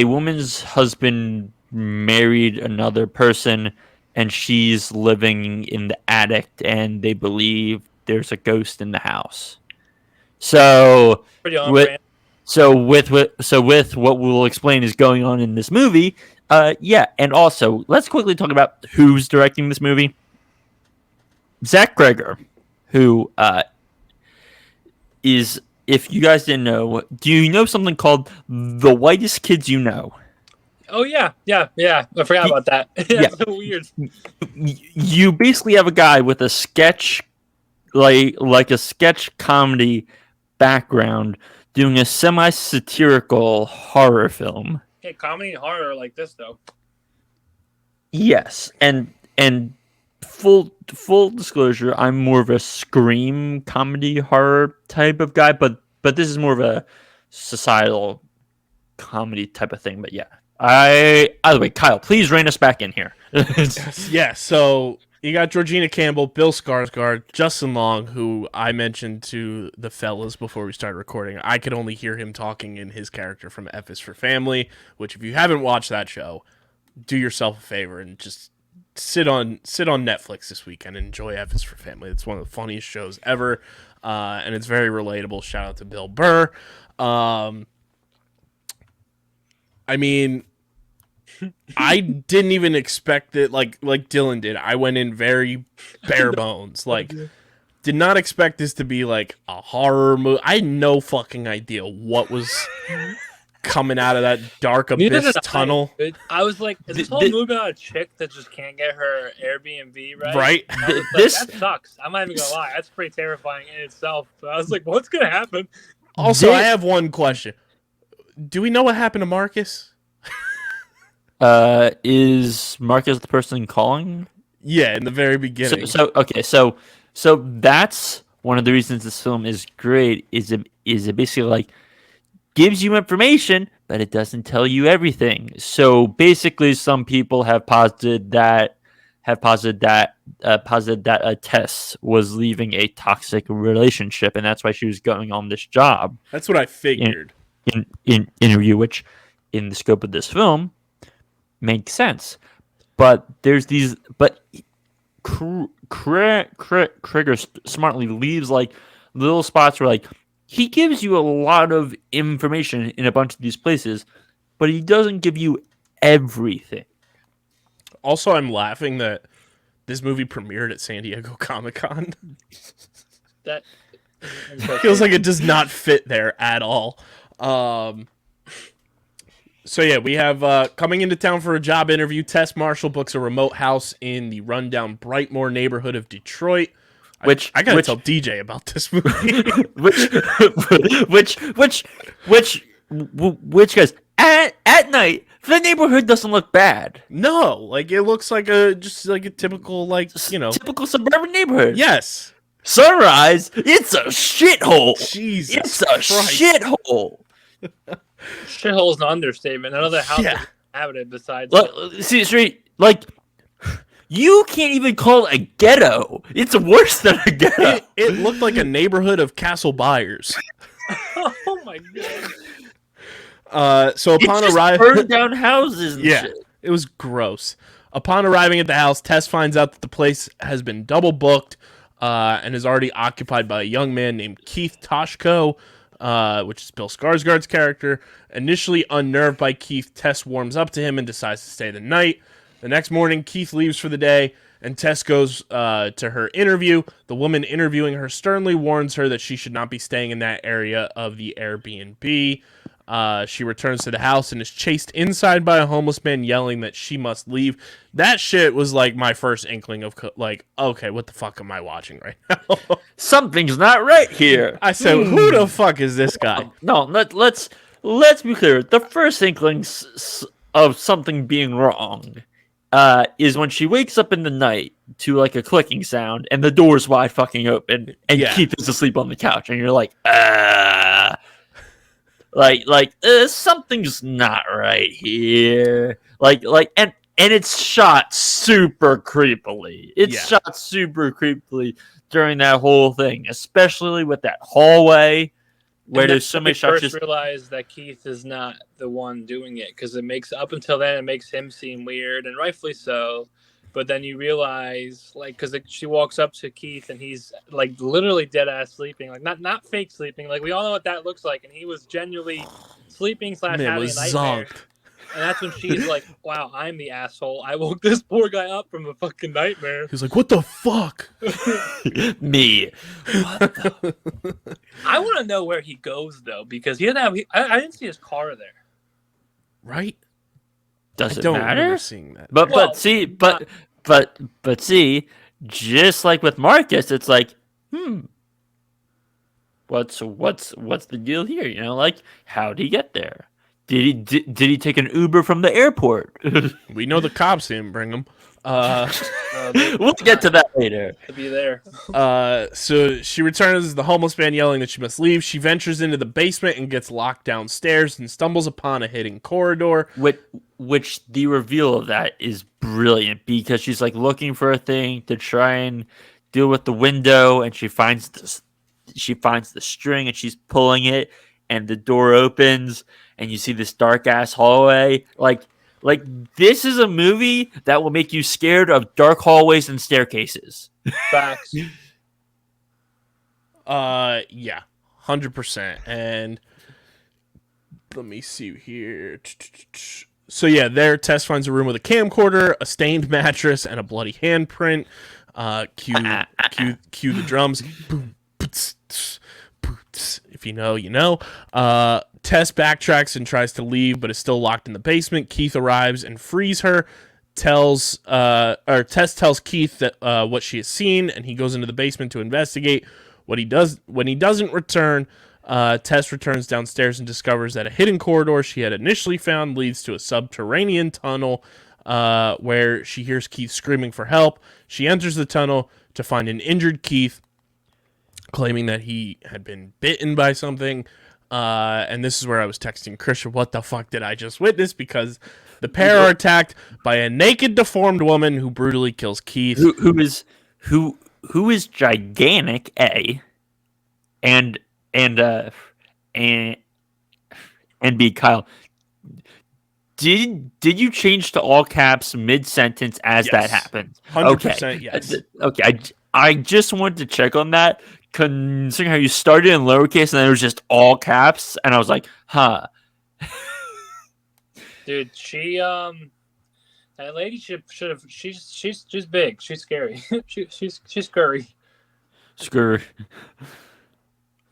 Speaker 3: woman's husband married another person, and she's living in the attic, and they believe there's a ghost in the house. So with what we'll explain is going on in this movie, and also let's quickly talk about who's directing this movie. Zach Greger, who is, if you guys didn't know, do you know something called The Whitest Kids You Know?
Speaker 4: Oh, yeah. I forgot about that. That's so weird.
Speaker 3: You basically have a guy with a sketch, like a sketch comedy background, doing a semi-satirical horror film.
Speaker 4: Hey, comedy and horror are like this, though.
Speaker 3: Yes, and full disclosure, I'm more of a scream comedy horror type of guy, but this is more of a societal comedy type of thing. But yeah, either way, Kyle, please rein us back in here.
Speaker 1: Yeah, so you got Georgina Campbell, Bill Skarsgård, Justin Long, who I mentioned to the fellas before we started recording. I could only hear him talking in his character from F is for Family, which if you haven't watched that show, do yourself a favor and just sit on Netflix this weekend and enjoy F is for Family. It's one of the funniest shows ever, and it's very relatable. Shout out to Bill Burr. I mean, I didn't even expect it like Dylan did. I went in very bare bones. Like, did not expect this to be like a horror movie. I had no fucking idea what was coming out of that dark abyss tunnel.
Speaker 4: I was like, is this whole movie about a chick that just can't get her Airbnb right?
Speaker 1: Right.
Speaker 4: That sucks. I'm not even gonna lie. That's pretty terrifying in itself. But I was like, what's gonna happen?
Speaker 1: Also, I have one question. Do we know what happened to Marcus?
Speaker 3: Is Marcus the person calling?
Speaker 1: Yeah, in the very beginning.
Speaker 3: So that's one of the reasons this film is great. It basically like gives you information, but it doesn't tell you everything. So basically, some people have posited that Tess was leaving a toxic relationship, and that's why she was going on this job
Speaker 1: That's what I figured.
Speaker 3: in interview, which in the scope of this film makes sense. But there's these, but Krieger smartly leaves like little spots where like he gives you a lot of information in a bunch of these places, but he doesn't give you everything.
Speaker 1: Also, I'm laughing that this movie premiered at San Diego Comic-Con.
Speaker 4: That
Speaker 1: Feels like it does not fit there at all. So yeah, we have coming into town for a job interview. Tess Marshall books a remote house in the rundown Brightmoor neighborhood of Detroit. I gotta tell DJ about this movie.
Speaker 3: which guys at night the neighborhood doesn't look bad.
Speaker 1: No, like it looks like a typical
Speaker 3: Typical suburban neighborhood.
Speaker 1: Yes.
Speaker 3: Sunrise, it's a shithole.
Speaker 1: Jesus
Speaker 3: It's a
Speaker 1: Christ.
Speaker 3: shithole.
Speaker 4: shithole is an understatement. None of the houses
Speaker 1: Yeah.
Speaker 4: inhabited besides.
Speaker 3: Like you can't even call it a ghetto. It's worse than a ghetto.
Speaker 1: It looked like a neighborhood of castle buyers.
Speaker 4: Oh my god!
Speaker 1: So upon arriving,
Speaker 3: burned down houses and shit.
Speaker 1: it was gross. Upon arriving at the house, Tess finds out that the place has been double booked and is already occupied by a young man named Keith Toshko, which is Bill Skarsgård's character. Initially unnerved by Keith, Tess warms up to him and decides to stay the night. The next morning, Keith leaves for the day, and Tess goes to her interview. The woman interviewing her sternly warns her that she should not be staying in that area of the Airbnb. She returns to the house and is chased inside by a homeless man yelling that she must leave. That shit was like my first inkling of like, okay, what the fuck am I watching right now?
Speaker 3: Something's not right here.
Speaker 1: I said, who the fuck is this guy?
Speaker 3: No, let's be clear. The first inklings of something being wrong is when she wakes up in the night to like a clicking sound and the door's wide fucking open and Keith is asleep on the couch and you're like, something's not right here. And it's shot super creepily. Shot super creepily during that whole thing, especially with that hallway where there's so many shots.
Speaker 4: First realize that Keith is not the one doing it because it makes up until then it makes him seem weird and rightfully so. But then you realize, like, because she walks up to Keith and he's like literally dead ass sleeping, like not fake sleeping. Like we all know what that looks like, and he was genuinely sleeping / having a nightmare. And that's when she's like, "Wow, I'm the asshole. I woke this poor guy up from a fucking nightmare."
Speaker 1: He's like, "What the fuck?"
Speaker 3: Me.
Speaker 4: I want to know where he goes though, because he didn't have. I didn't see his car there.
Speaker 1: Right?
Speaker 3: Does
Speaker 1: I
Speaker 3: it
Speaker 1: don't
Speaker 3: matter?
Speaker 1: remember seeing that.
Speaker 3: But see, just like with Marcus, it's like, what's the deal here? You know, like how'd he get there? Did he take an Uber from the airport?
Speaker 1: We know the cops didn't bring him.
Speaker 3: We'll get to that later.
Speaker 4: To be there.
Speaker 1: So she returns, the homeless man yelling that she must leave. She ventures into the basement and gets locked downstairs and stumbles upon a hidden corridor.
Speaker 3: Which the reveal of that is brilliant because she's like looking for a thing to try and deal with the window, and she finds the string and she's pulling it, and the door opens, and you see this dark ass hallway. Like this is a movie that will make you scared of dark hallways and staircases.
Speaker 4: Facts.
Speaker 1: Yeah, 100%. And let me see here. So yeah, there Tess finds a room with a camcorder, a stained mattress, and a bloody handprint. Cue the drums. Boom, if you know, you know. Tess backtracks and tries to leave, but is still locked in the basement. Keith arrives and frees her. Tess tells Keith that what she has seen, and he goes into the basement to investigate. When he doesn't return, Tess returns downstairs and discovers that a hidden corridor she had initially found leads to a subterranean tunnel where she hears Keith screaming for help. She enters the tunnel to find an injured Keith, claiming that he had been bitten by something. And this is where I was texting Christian, what the fuck did I just witness? Because the pair are attacked by a naked, deformed woman who brutally kills Keith.
Speaker 3: Who is gigantic, A, and B, Kyle. Did you change to all caps mid sentence as that happened?
Speaker 1: 100%, yes.
Speaker 3: Okay. I just wanted to check on that, considering how you started in lowercase and then it was just all caps, and I was like, huh.
Speaker 4: Dude, that lady should have. She's big. She's scary. she's scurry.
Speaker 3: Screw.
Speaker 4: She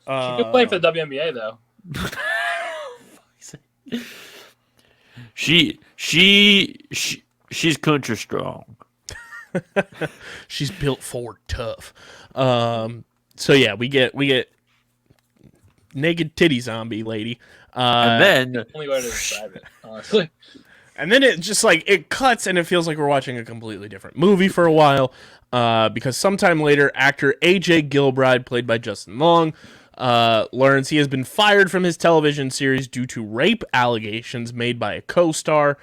Speaker 4: could play for the WNBA though.
Speaker 3: She's country strong.
Speaker 1: She's built for tough. So yeah, we get naked titty zombie lady.
Speaker 3: And then
Speaker 4: Only way to describe it, honestly.
Speaker 1: And then it just it cuts and it feels like we're watching a completely different movie for a while. Because sometime later, actor AJ Gilbride, played by Justin Long, learns he has been fired from his television series due to rape allegations made by a co-star.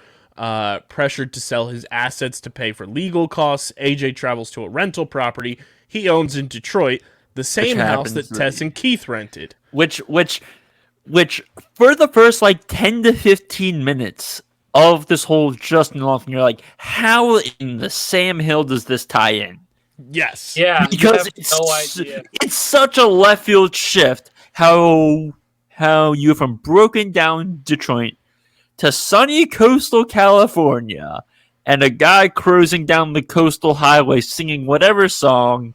Speaker 1: Pressured to sell his assets to pay for legal costs, AJ travels to a rental property he owns in Detroit, the same house that Tess and Keith rented.
Speaker 3: Which for the first 10 to 15 minutes of this whole Justin Long thing, you're like, how in the Sam Hill does this tie in?
Speaker 1: Yes.
Speaker 4: Yeah,
Speaker 3: because it's such a left field shift. How you from broken down Detroit to sunny coastal California, and a guy cruising down the coastal highway singing whatever song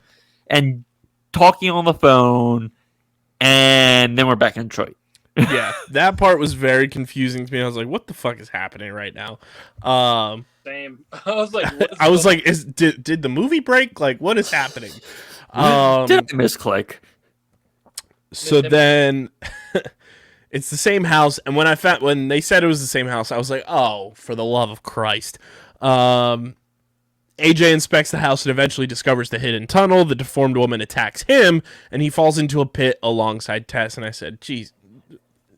Speaker 3: and talking on the phone, and then we're back in Detroit.
Speaker 1: Yeah, that part was very confusing to me. I was like, what the fuck is happening right now?
Speaker 4: Same. I was like,
Speaker 1: did the movie break? What is happening?
Speaker 3: Did I misclick?
Speaker 1: So then it's the same house, and when they said it was the same house, I was like, oh, for the love of Christ. AJ inspects the house and eventually discovers the hidden tunnel. The deformed woman attacks him, and he falls into a pit alongside Tess. And I said, geez,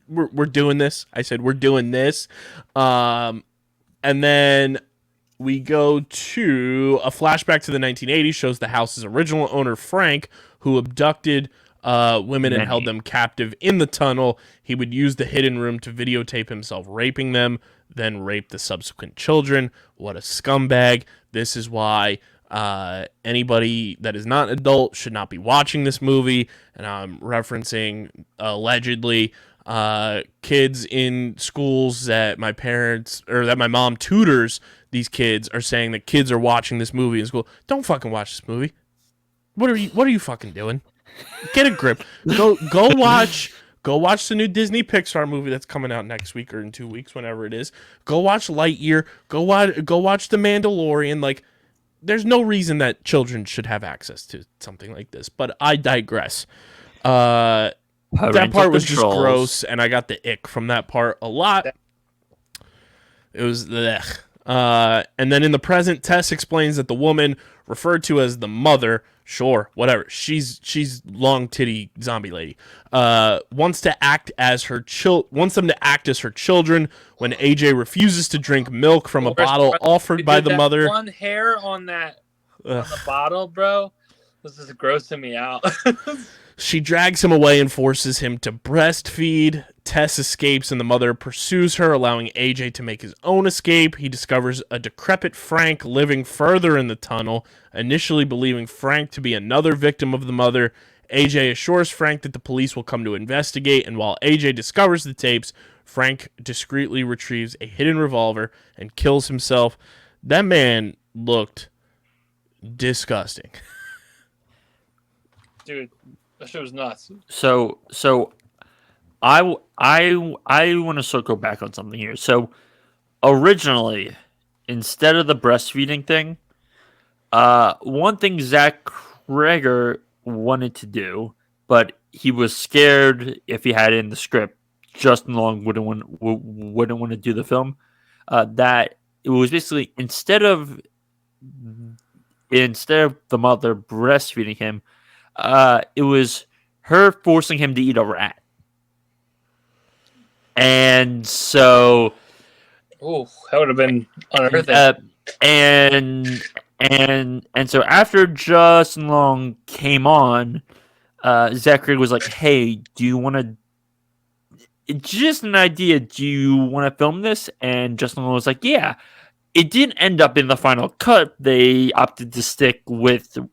Speaker 1: we're doing this. I said, we're doing this. And then we go to a flashback to the 1980s, shows the house's original owner, Frank, who abducted women and held them captive in the tunnel. He would use the hidden room to videotape himself raping them, then rape the subsequent children. What a scumbag. This is why anybody that is not an adult should not be watching this movie. And I'm referencing allegedly kids in schools that my mom tutors. These kids are saying that kids are watching this movie in school. Don't fucking watch this movie. What are you fucking doing? Get a grip. Go watch the new Disney Pixar movie that's coming out next week or in 2 weeks, whenever it is. Go watch Lightyear. Go watch The Mandalorian. There's no reason that children should have access to something like this. But I digress. That part was just gross, and I got the ick from that part a lot. It was blech. And then in the present, Tess explains that the woman referred to as the mother, sure, whatever, she's long titty zombie lady, wants them to act as her children when AJ refuses to drink milk from a bottle offered by the mother.
Speaker 4: One hair on the bottle, bro. This is grossing me out.
Speaker 1: She drags him away and forces him to breastfeed. Tess escapes and the mother pursues her, allowing AJ to make his own escape. He discovers a decrepit Frank living further in the tunnel, initially believing Frank to be another victim of the mother. AJ assures Frank that the police will come to investigate, and while AJ discovers the tapes, Frank discreetly retrieves a hidden revolver and kills himself. That man looked disgusting.
Speaker 4: Dude, that shit was nuts.
Speaker 3: So I want to circle back on something here. So originally, instead of the breastfeeding thing, one thing Zach Kreger wanted to do but he was scared if he had it in the script. Justin Long wouldn't want to do the film. That it was basically instead of the mother breastfeeding him, it was her forcing him to eat a rat. And so,
Speaker 4: Oh, that would have been unearthing.
Speaker 3: And so after Justin Long came on, Zachary was like, "Hey, do you want to? Just an idea. Do you want to film this?" And Justin Long was like, "Yeah." It didn't end up in the final cut. They opted to stick with the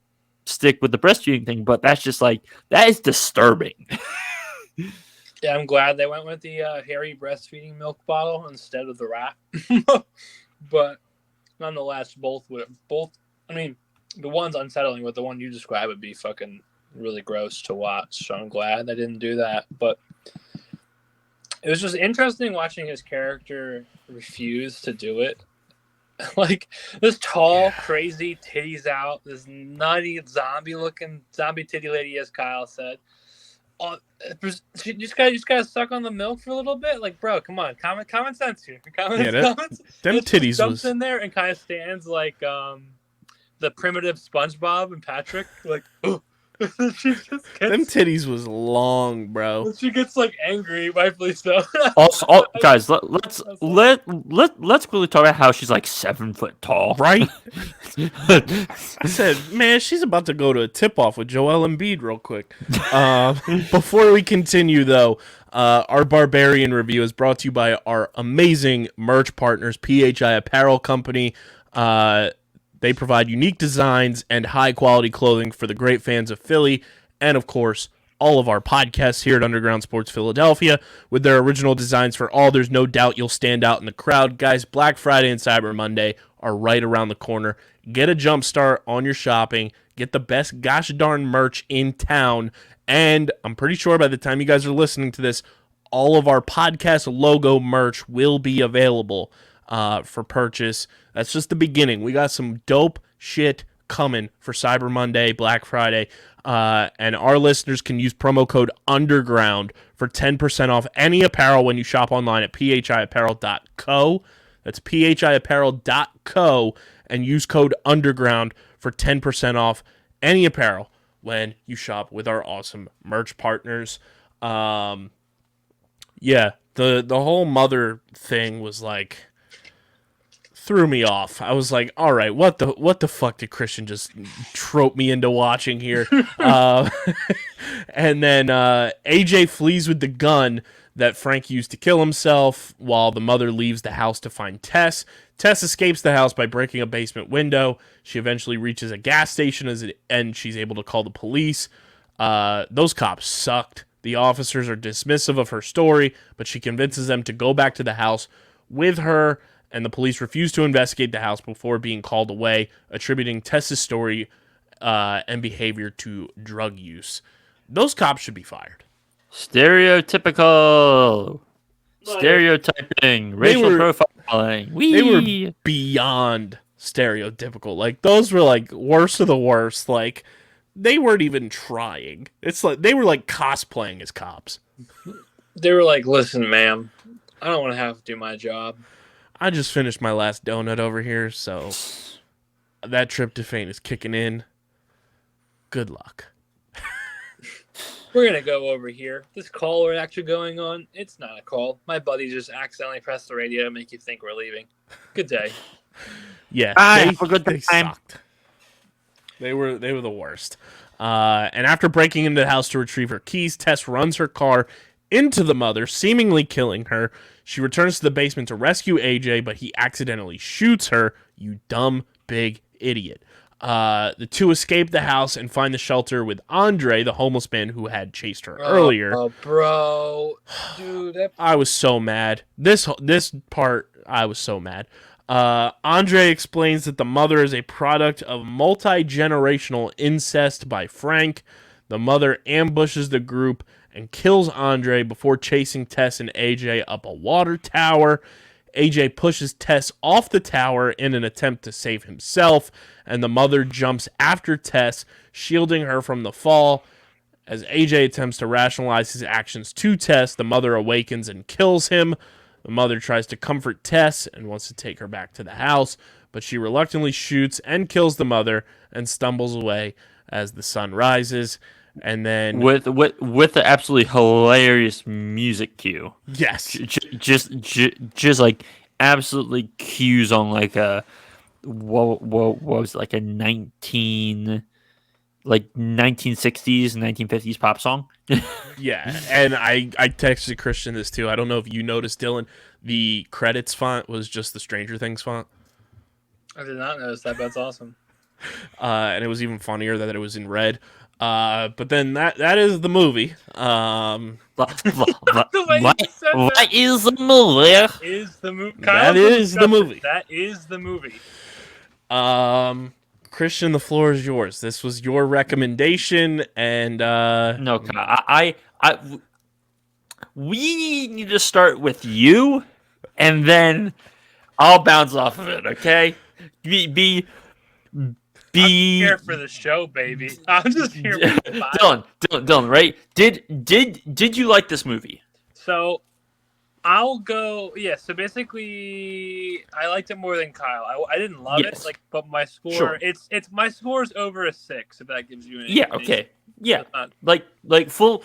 Speaker 3: breastfeeding thing, but that's just like that is disturbing.
Speaker 4: Yeah, I'm glad they went with the hairy breastfeeding milk bottle instead of the rat. But nonetheless, both. I mean, the one's unsettling, but the one you describe would be fucking really gross to watch. So I'm glad they didn't do that. But it was just interesting watching his character refuse to do it. Like this tall, crazy, titties out, this nutty zombie titty lady, as Kyle said. You just gotta suck on the milk for a little bit. Like, bro, come on, common sense here.
Speaker 1: Them titties
Speaker 4: jumps
Speaker 1: was
Speaker 4: in there and kind of stands like the primitive SpongeBob and Patrick. Like, oh.
Speaker 1: Them titties was long, bro.
Speaker 4: She gets like angry, rightfully so.
Speaker 3: Also, guys, let's quickly talk about how she's like 7 foot tall,
Speaker 1: right? I said, man, she's about to go to a tip off with Joel Embiid real quick. Before we continue, though, our Barbarian review is brought to you by our amazing merch partners, PHI Apparel Company. They provide unique designs and high-quality clothing for the great fans of Philly and, of course, all of our podcasts here at Underground Sports Philadelphia. With their original designs for all, there's no doubt you'll stand out in the crowd. Guys, Black Friday and Cyber Monday are right around the corner. Get a jump start on your shopping. Get the best gosh darn merch in town. And I'm pretty sure by the time you guys are listening to this, all of our podcast logo merch will be available for purchase. That's just the beginning. We got some dope shit coming for Cyber Monday, Black Friday, and our listeners can use promo code UNDERGROUND for 10% off any apparel when you shop online at phiapparel.co. That's phiapparel.co, and use code UNDERGROUND for 10% off any apparel when you shop with our awesome merch partners. Yeah, the whole mother thing was like threw me off. I was like, all right, what the fuck did Christian just trope me into watching here? And then AJ flees with the gun that Frank used to kill himself while the mother leaves the house to find Tess. Tess escapes the house by breaking a basement window. She eventually reaches a gas station and she's able to call the police. Those cops sucked. The officers are dismissive of her story, but she convinces them to go back to the house with her, and the police refuse to investigate the house before being called away, attributing Tess's story and behavior to drug use. Those cops should be fired.
Speaker 3: Stereotypical. Stereotyping. Racial profiling.
Speaker 1: They were beyond stereotypical. Like, those were, like, worst of the worst. Like, they weren't even trying. It's like, they were, like, cosplaying as cops.
Speaker 4: They were like, listen, ma'am, I don't want to have to do my job.
Speaker 1: I just finished my last donut over here, so that tryptophan is kicking in. Good luck.
Speaker 4: We're going to go over here. This call we're actually going on, it's not a call. My buddy just accidentally pressed the radio to make you think we're leaving. Good day.
Speaker 1: Yeah,
Speaker 3: have a good
Speaker 1: they
Speaker 3: time.
Speaker 1: sucked. They were the worst. And after breaking into the house to retrieve her keys, Tess runs her car into the mother, seemingly killing her. She returns to the basement to rescue AJ, but he accidentally shoots her. You dumb, big idiot. The two escape the house and find the shelter with Andre, the homeless man who had chased her earlier.
Speaker 4: Oh, bro. Dude,
Speaker 1: I was so mad. This part, I was so mad. Andre explains that the mother is a product of multi-generational incest by Frank. The mother ambushes the group and kills Andre before chasing Tess and AJ up a water tower. AJ pushes Tess off the tower in an attempt to save himself, and the mother jumps after Tess, shielding her from the fall. As AJ attempts to rationalize his actions to Tess, the mother awakens and kills him. The mother tries to comfort Tess and wants to take her back to the house, but she reluctantly shoots and kills the mother and stumbles away as the sun rises. And then
Speaker 3: with the absolutely hilarious music cue.
Speaker 1: yes,
Speaker 3: Just like absolutely cues on like a what was it, like a 1960s 1950s pop song.
Speaker 1: yeah. And I texted Christian this too. I don't know if you noticed, Dylan. The credits font was just the Stranger Things font.
Speaker 4: I did not notice that, but that's awesome.
Speaker 1: And it was even funnier that it was in red. But then that is the movie.
Speaker 3: What
Speaker 4: The way you said that
Speaker 3: is the movie?
Speaker 4: is the movie.
Speaker 1: That is the movie.
Speaker 4: That is the movie.
Speaker 1: Christian, the floor is yours. This was your recommendation, and
Speaker 3: No, we need to start with you, and then I'll bounce off of it. Okay? Be
Speaker 4: I'm here for the show, baby. I'm just here for the vibe.
Speaker 3: Dylan, right? Did you like this movie?
Speaker 4: So I'll go. Yeah. So basically, I liked it more than Kyle. I didn't love
Speaker 3: Yes.
Speaker 4: it. But my score.
Speaker 3: Sure.
Speaker 4: It's my score's over a 6. If that gives you an
Speaker 3: Yeah.
Speaker 4: indication.
Speaker 3: Okay. Yeah.
Speaker 4: Not-
Speaker 3: Like full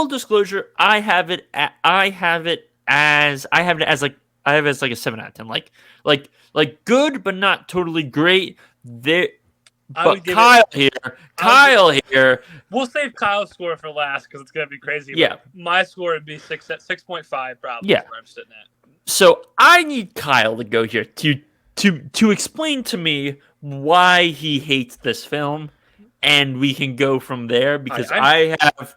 Speaker 3: disclosure. I have it as like a 7 out of 10. Like good, but not totally great. There.
Speaker 4: I
Speaker 3: But
Speaker 4: would give
Speaker 3: Kyle here.
Speaker 4: We'll save Kyle's score for last because it's gonna be crazy.
Speaker 3: Yeah.
Speaker 4: But my score would be 6.5 probably.
Speaker 3: Yeah.
Speaker 4: Is where I'm sitting at.
Speaker 3: So I need Kyle to go here to explain to me why he hates this film, and we can go from there because I have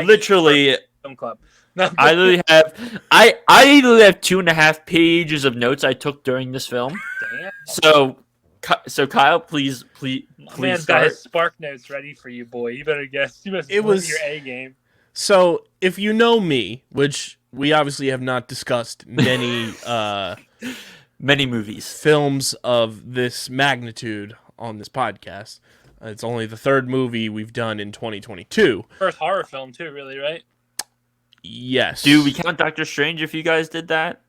Speaker 3: literally
Speaker 4: Film club. No,
Speaker 3: I literally have I literally have 2.5 pages of notes I took during this film.
Speaker 4: Damn.
Speaker 3: So Kyle, please
Speaker 4: Man's got
Speaker 3: start.
Speaker 4: his spark notes ready for you, boy. You better guess. You must
Speaker 1: It was-
Speaker 4: your A game.
Speaker 1: so if you know me, which we obviously have not discussed many
Speaker 3: Many movies.
Speaker 1: films of this magnitude on this podcast. It's only the third movie we've done in 2022.
Speaker 4: First horror film too, really, right?
Speaker 1: Yes.
Speaker 3: Do we count Doctor Strange if you guys did that?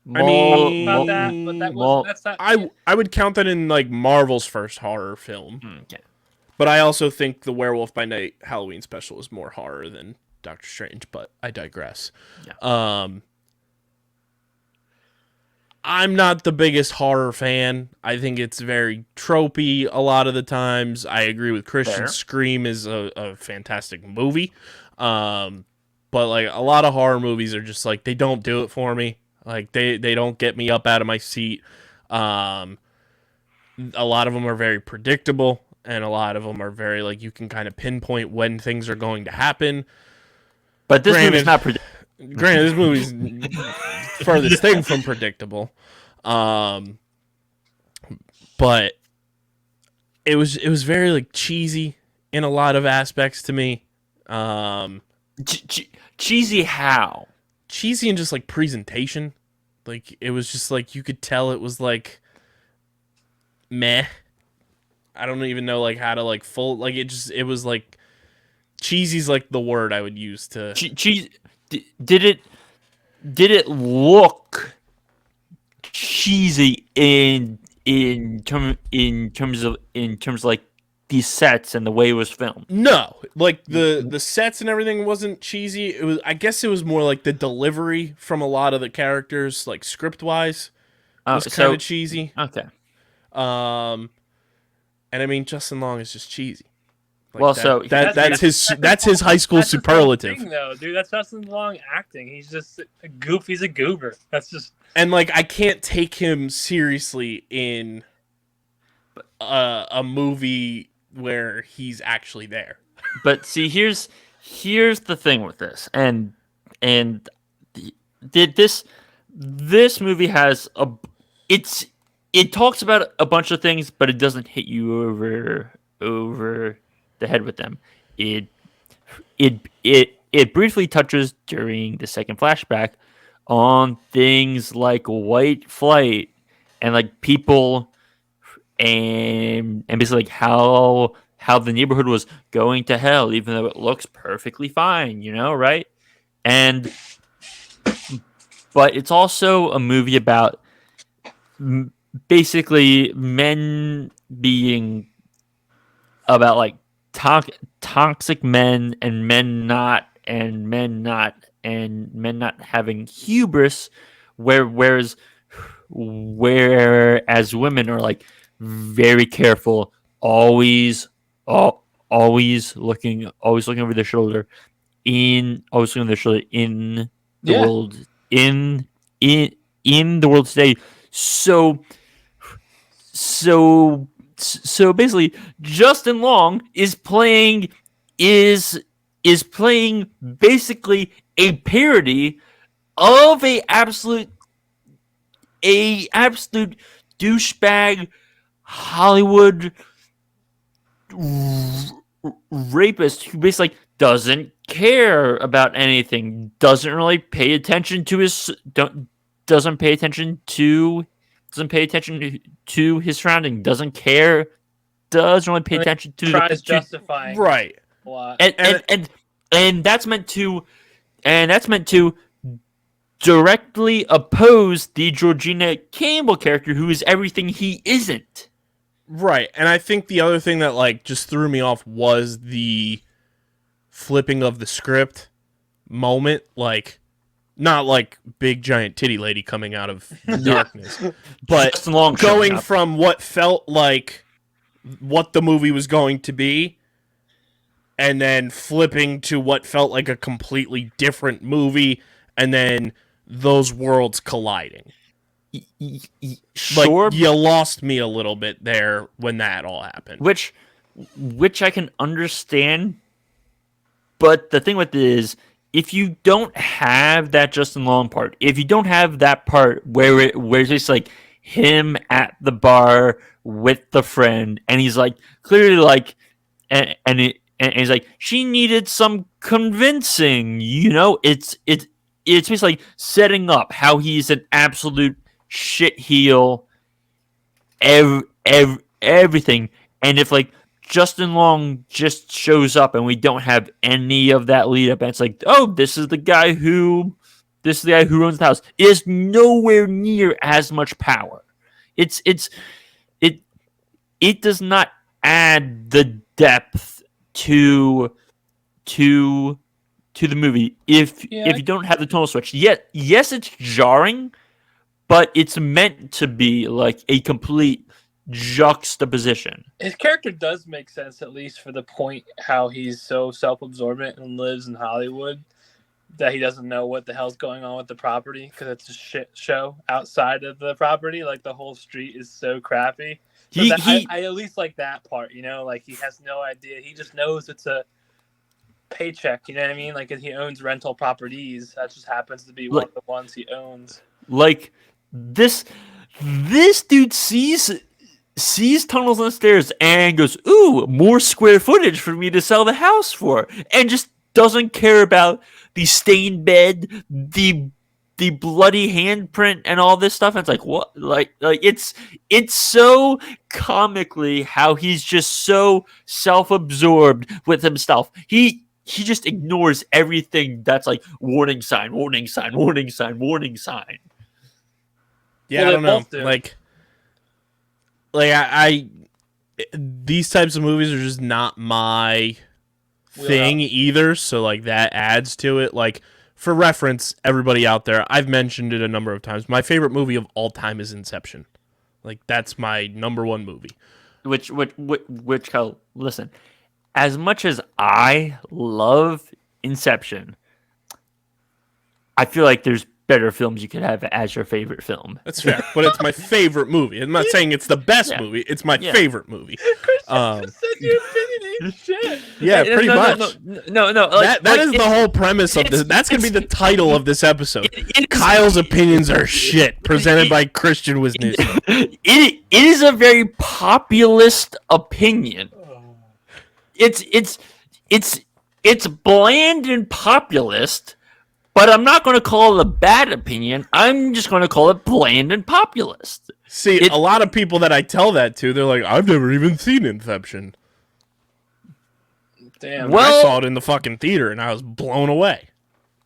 Speaker 1: I mean,
Speaker 4: About that, but that
Speaker 3: Well,
Speaker 4: was that's not.
Speaker 1: I would count that in like Marvel's first horror film.
Speaker 3: Okay.
Speaker 1: But I also think the Werewolf by Night Halloween special is more horror than Doctor Strange, but I digress.
Speaker 3: Yeah.
Speaker 1: I'm not the biggest horror fan. I think it's very tropey a lot of the times. I agree with Christian.
Speaker 3: Fair.
Speaker 1: Scream is a fantastic movie. But like a lot of horror movies are just like they don't do it for me. Like they don't get me up out of my seat. A lot of them are very predictable, and a lot of them are very like you can kind of pinpoint when things are going to happen.
Speaker 3: But this
Speaker 1: Granted-
Speaker 3: movie's not predictable.
Speaker 1: Granted, this movie's furthest thing from predictable. But it was very like cheesy in a lot of aspects to me.
Speaker 3: Cheesy how?
Speaker 1: Cheesy in just like presentation. Like it was just like you could tell it was like meh. I don't even know like how to like full like it was like cheesy's like the word I would use to
Speaker 3: Cheese. Did it look cheesy in terms of like these sets and the way it was filmed?
Speaker 1: No, like the sets and everything wasn't cheesy. It was, I guess, it was more like the delivery from a lot of the characters, like script wise, was kind of cheesy.
Speaker 3: Okay.
Speaker 1: And I mean, Justin Long is just cheesy. Like
Speaker 3: Well,
Speaker 1: that's his high school
Speaker 4: That's his
Speaker 1: superlative.
Speaker 4: thing, though, dude. That's Justin Long acting. He's just a goof. He's a goober. That's just.
Speaker 1: And like, I can't take him seriously in a movie where he's actually there.
Speaker 3: But see, here's the thing with this, and this movie has it talks about a bunch of things, but it doesn't hit you over the head with them. It briefly touches during the second flashback on things like white flight and like people and basically like how how the neighborhood was going to hell, even though it looks perfectly fine, right? And but it's also a movie about basically men being about like toxic men and men not having hubris, whereas women are like very careful, always looking over their shoulder in the
Speaker 4: Yeah.
Speaker 3: world in the world today. So basically, Justin Long is playing basically a parody of a absolute douchebag Hollywood rapist who basically doesn't care about anything, doesn't really pay attention to his his surrounding, doesn't really pay attention to
Speaker 4: tries justifying
Speaker 1: Right.
Speaker 4: a lot.
Speaker 3: And that's meant to directly oppose the Georgina Campbell character, who is everything he isn't.
Speaker 1: Right. And I think the other thing that like just threw me off was the flipping of the script moment, like not like big giant titty lady coming out of the darkness, but
Speaker 3: Justin Long
Speaker 1: going from what felt like what the movie was going to be and then flipping to what felt like a completely different movie, and then those worlds colliding.
Speaker 3: Sure,
Speaker 1: like, you lost me a little bit there when that all happened.
Speaker 3: Which I can understand, but the thing with it is, if you don't have that Justin Long part, if you don't have that part where it's just like him at the bar with the friend, and he's like clearly like, and he's like, she needed some convincing, it's basically setting up how he's an absolute shit heel, everything. And if like Justin Long just shows up and we don't have any of that lead up, and it's like, oh, this is the guy who owns the house, it is nowhere near as much power. It does not add the depth to the movie if you don't have the tonal switch. Yet, yes, it's jarring, but it's meant to be like a complete juxtaposition.
Speaker 4: His character does make sense, at least for the point how he's so self-absorbent and lives in Hollywood that he doesn't know what the hell's going on with the property, because it's a shit show outside of the property. Like, the whole street is so crappy. So I at least like that part, like he has no idea. He just knows it's a paycheck, you know what I mean? Like, he owns rental properties. That just happens to be one of the ones he owns.
Speaker 3: Like, this dude sees tunnels on the stairs and goes, ooh, more square footage for me to sell the house for, and just doesn't care about the stained bed, the bloody handprint, and all this stuff. And it's like, what? Like it's so comically how he's just so self-absorbed with himself. He just ignores everything that's like warning sign, warning sign, warning sign, warning sign.
Speaker 1: Yeah, well, I don't know. Like I these types of movies are just not my thing either, so like that adds to it. Like, for reference, everybody out there, I've mentioned it a number of times. My favorite movie of all time is Inception. Like, that's my number one movie.
Speaker 3: Which listen, as much as I love Inception, I feel like there's better films you could have as your favorite film.
Speaker 1: That's fair, but it's my favorite movie. I'm not saying it's the best movie. It's my favorite movie.
Speaker 4: Said your opinion ain't shit.
Speaker 1: Yeah, pretty much.
Speaker 3: No.
Speaker 1: That is the whole premise of this. That's going to be the title of this episode. Kyle's opinions are shit, presented by Christian Wisniewski.
Speaker 3: It is a very populist opinion. It's bland and populist. But I'm not going to call it a bad opinion. I'm just going to call it bland and populist.
Speaker 1: See, a lot of people that I tell that to, they're like, I've never even seen Inception.
Speaker 4: Damn.
Speaker 3: Well-
Speaker 1: I saw it in the fucking theater and I was blown away.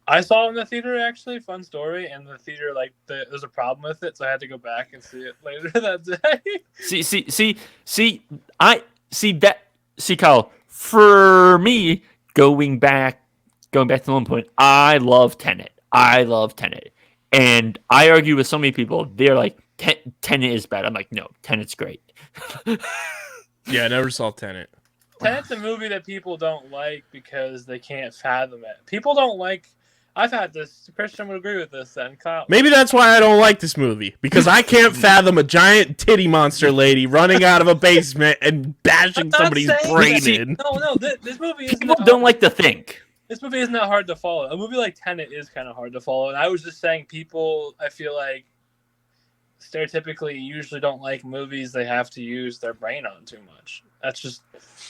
Speaker 4: I saw it in the theater, actually. Fun story. And the theater, there's a problem with it, so I had to go back and see it later that day.
Speaker 3: See, Kyle, for me, going back to the one point, I love Tenet. And I argue with so many people, they're like, Tenet is bad. I'm like, no, Tenet's great.
Speaker 1: Yeah, I never saw Tenet.
Speaker 4: Tenet's a movie that people don't like because they can't fathom it. People don't like. I've had this. Christian would agree with this. Then Kyle.
Speaker 1: Maybe that's why I don't like this movie, because I can't fathom a giant titty monster lady running out of a basement and bashing
Speaker 4: I'm not
Speaker 1: somebody's
Speaker 4: saying
Speaker 1: brain
Speaker 3: that.
Speaker 1: in.
Speaker 4: No. This movie is
Speaker 3: People don't like to think.
Speaker 4: This movie isn't that hard to follow. A movie like Tenet is kind of hard to follow, and I was just saying people. I feel like stereotypically usually don't like movies they have to use their brain on too much. That's just.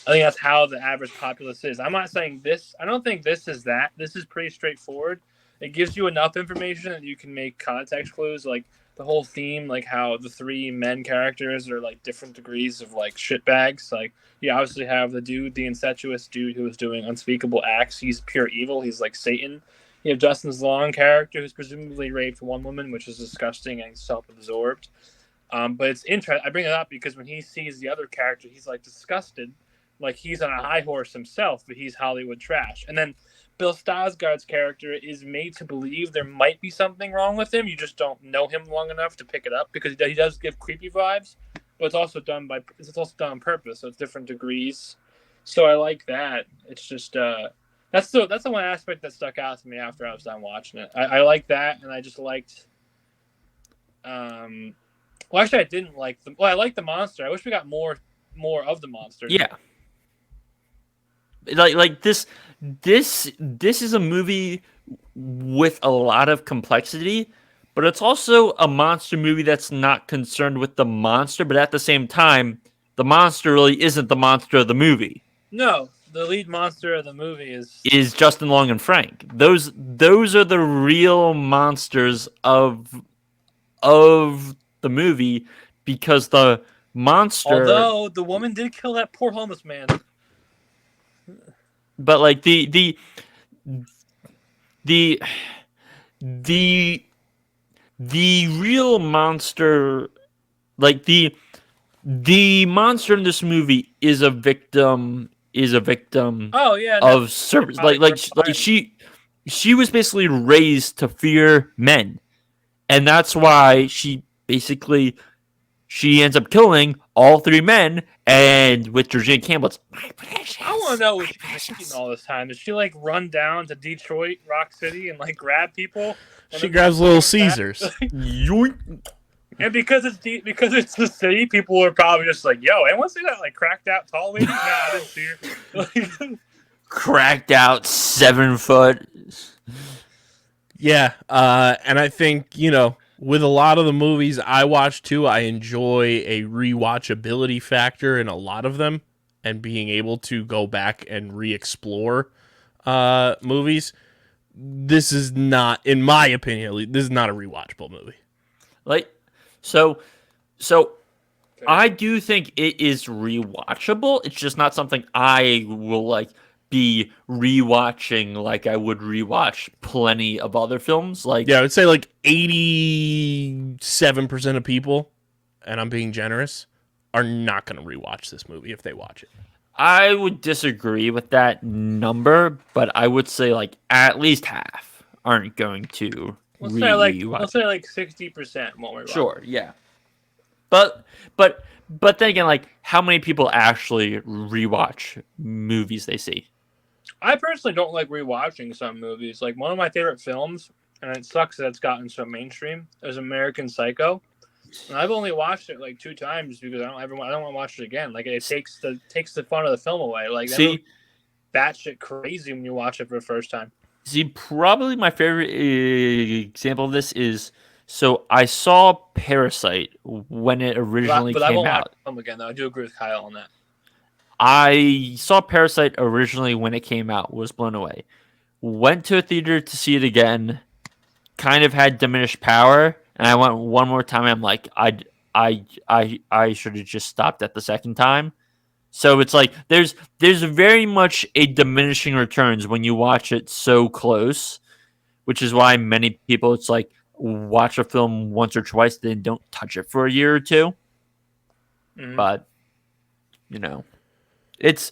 Speaker 4: I think that's how the average populace is. I'm not saying this. I don't think this is that. This is pretty straightforward. It gives you enough information that you can make context clues, like the whole theme, like how the three men characters are like different degrees of like shitbags. Like you obviously have the incestuous dude who is doing unspeakable acts. He's pure evil. He's like Satan. You have Justin's Long character who's presumably raped one woman, which is disgusting and self-absorbed. But it's interesting. I bring it up because when he sees the other character, he's like disgusted. Like he's on a high horse himself, but he's Hollywood trash. And then Bill Skarsgård's character is made to believe there might be something wrong with him. You just don't know him long enough to pick it up because he does give creepy vibes, but it's also done on purpose. So it's different degrees. So I like that. It's just that's the one aspect that stuck out to me after I was done watching it. I like that, and I just liked. Well, actually, I didn't like the. Well, I liked the monster. I wish we got more of the monster.
Speaker 3: Yeah. Like this is a movie with a lot of complexity, but it's also a monster movie that's not concerned with the monster, but at the same time, the monster really isn't the monster of the movie.
Speaker 4: No, the lead monster of the movie
Speaker 3: is Justin Long and Frank. Those are the real monsters of the movie, because the monster.
Speaker 4: Although the woman did kill that poor homeless man.
Speaker 3: But like the real monster, like the monster in this movie is a victim.
Speaker 4: Oh yeah,
Speaker 3: of service. Like she was basically raised to fear men, and that's why she ends up killing all three men. And with Georgina Campbell, it's my precious.
Speaker 4: I want to know what she's thinking all this time. Did she like run down to Detroit, Rock City, and like grab people?
Speaker 1: She grabs Little Caesars.
Speaker 3: Yoink.
Speaker 4: And because it's the city, people are probably just like, "Yo, anyone see that like cracked out tall lady?" Nah, I didn't see her.
Speaker 3: Cracked out 7 foot.
Speaker 1: Yeah, and I think, with a lot of the movies I watch too, I enjoy a rewatchability factor in a lot of them, and being able to go back and re-explore movies. This is not, in my opinion at least, this is not a rewatchable movie.
Speaker 3: Like, so I do think it is rewatchable. It's just not something I will like be rewatching like I would rewatch plenty of other films. Like,
Speaker 1: Yeah, I would say like 87% of people, and I'm being generous, are not going to rewatch this movie if they watch it.
Speaker 3: I would disagree with that number, but I would say like at least half aren't going to
Speaker 4: Let's
Speaker 3: rewatch.
Speaker 4: say like 60% won't rewatch.
Speaker 3: Sure, yeah. But then again, like, how many people actually rewatch movies they see?
Speaker 4: I personally don't like rewatching some movies. Like one of my favorite films, and it sucks that it's gotten so mainstream, is American Psycho. And I've only watched it like 2 times because I don't want to watch it again. Like it takes the fun of the film away. Like batshit crazy when you watch it for the first time.
Speaker 3: See, probably my favorite example of this is, so I saw Parasite when it originally
Speaker 4: but I
Speaker 3: came
Speaker 4: won't
Speaker 3: out.
Speaker 4: watch the film again though. I do agree with Kyle on that.
Speaker 3: I saw Parasite originally when it came out, was blown away. Went to a theater to see it again, kind of had diminished power, and I went one more time. I'm like, I should have just stopped at the second time. So it's like there's very much a diminishing returns when you watch it so close, which is why many people it's like watch a film once or twice, then don't touch it for a year or two.
Speaker 4: Mhm.
Speaker 3: But you know, it's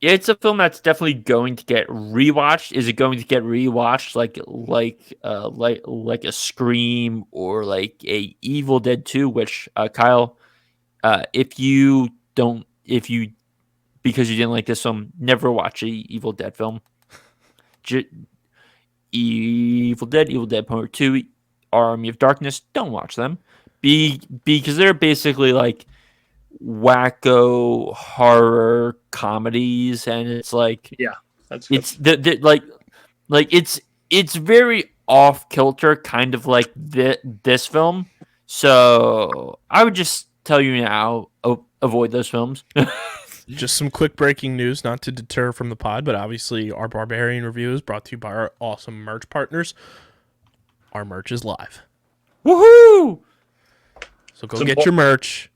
Speaker 3: a film that's definitely going to get rewatched. Is it going to get rewatched like a Scream or like a Evil Dead 2? Which Kyle, if you because you didn't like this film, never watch a Evil Dead film. Evil Dead Part 2, Army of Darkness, don't watch them. Because they're basically like wacko horror comedies, and it's like
Speaker 4: Yeah, that's good.
Speaker 3: it's like it's very off kilter, kind of like this film. So I would just tell you now, avoid those films.
Speaker 1: Just some quick breaking news, not to deter from the pod, but obviously our Barbarian review is brought to you by our awesome merch partners. Our merch is live.
Speaker 3: Woohoo!
Speaker 1: So go get your merch,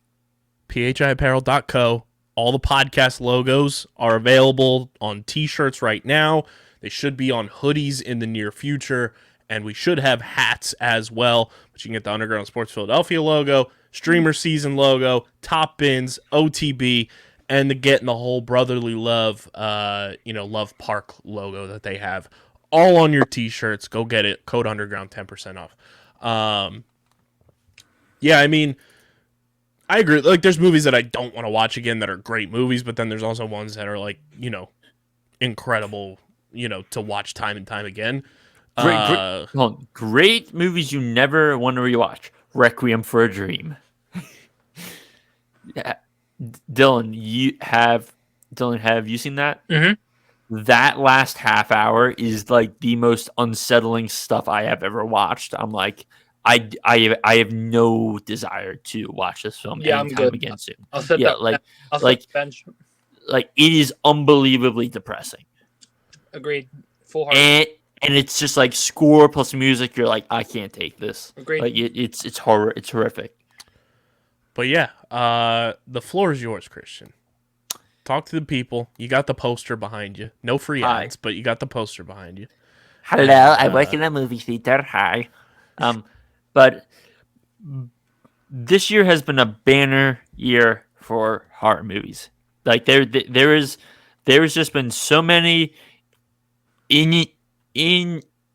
Speaker 1: phiapparel.co. All the podcast logos are available on t-shirts right now. They should be on hoodies in the near future, and we should have hats as well. But you can get the Underground Sports Philadelphia logo, StreamerSZN logo, Top Bins, OTB, and the whole brotherly love, Love Park logo that they have, all on your t-shirts. Go get it. Code Underground 10% off. Yeah, I mean, I agree. Like, there's movies that I don't want to watch again that are great movies, but then there's also ones that are like, incredible, to watch time and time again.
Speaker 3: Great movies you never want to rewatch. Requiem for a Dream. Yeah. Dylan, have you seen that?
Speaker 4: Mm-hmm.
Speaker 3: That last half hour is like the most unsettling stuff I have ever watched. I'm like, I have no desire to watch this film anytime again soon.
Speaker 4: I'll set
Speaker 3: the
Speaker 4: bench.
Speaker 3: Like it is unbelievably depressing.
Speaker 4: Agreed. Full heart.
Speaker 3: And it's just like score plus music. You're like, I can't take this.
Speaker 4: Agreed.
Speaker 3: Like it's horror. It's horrific.
Speaker 1: But yeah, the floor is yours, Christian. Talk to the people. You got the poster behind you. No free ads, but you got the poster behind you.
Speaker 3: Hello, I work in a movie theater. Hi. But this year has been a banner year for horror movies. Like there is just been so many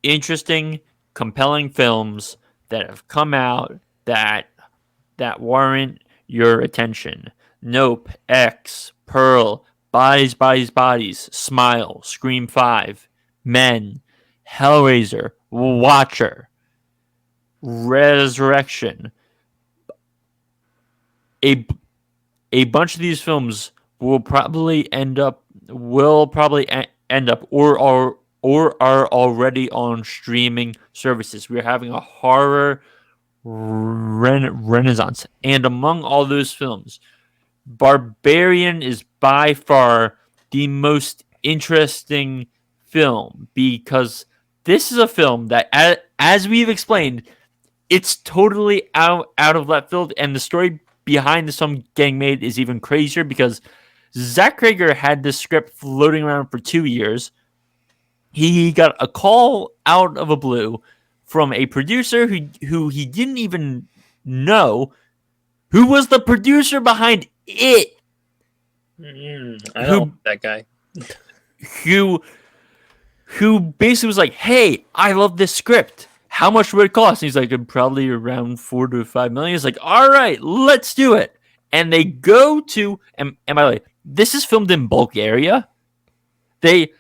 Speaker 3: interesting, compelling films that have come out that warrant your attention. Nope, X, Pearl, Bodies, Smile, Scream 5, Men, Hellraiser, Watcher, Resurrection. A bunch of these films will probably end up or are already on streaming services. We're having a horror renaissance, and among all those films, Barbarian is by far the most interesting film, because this is a film that, as we've explained, it's totally out of left field, and the story behind this film getting made is even crazier because Zach Krager had this script floating around for 2 years. He got a call out of a blue from a producer who he didn't even know, who was the producer behind It.
Speaker 4: I know that guy.
Speaker 3: Who basically was like, "Hey, I love this script. How much would it cost?" And he's like, "Probably around $4 to $5 million." He's like, "All right, let's do it." And they go to, and by the way, this is filmed in Bulgaria. They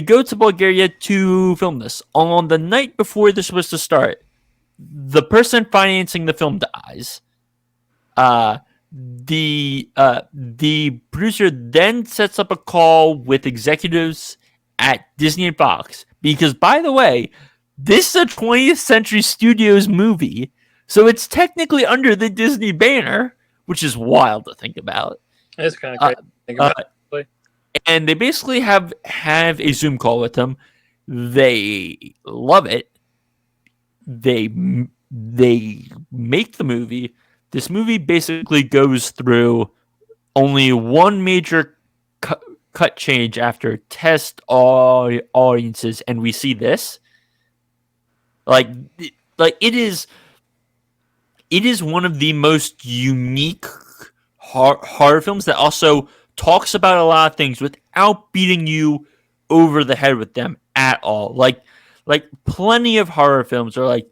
Speaker 3: go to Bulgaria to film this. On the night before this was to start, the person financing the film dies. The producer then sets up a call with executives at Disney and Fox because, by the way, this is a 20th Century Studios movie, so it's technically under the Disney banner, which is wild to think about.
Speaker 4: It's kind of crazy to think about.
Speaker 3: And they basically have a Zoom call with them. They love it. They make the movie. This movie basically goes through only one major cut change after test audiences, and we see this. Like it is one of the most unique horror films that also talks about a lot of things without beating you over the head with them at all. Like plenty of horror films are like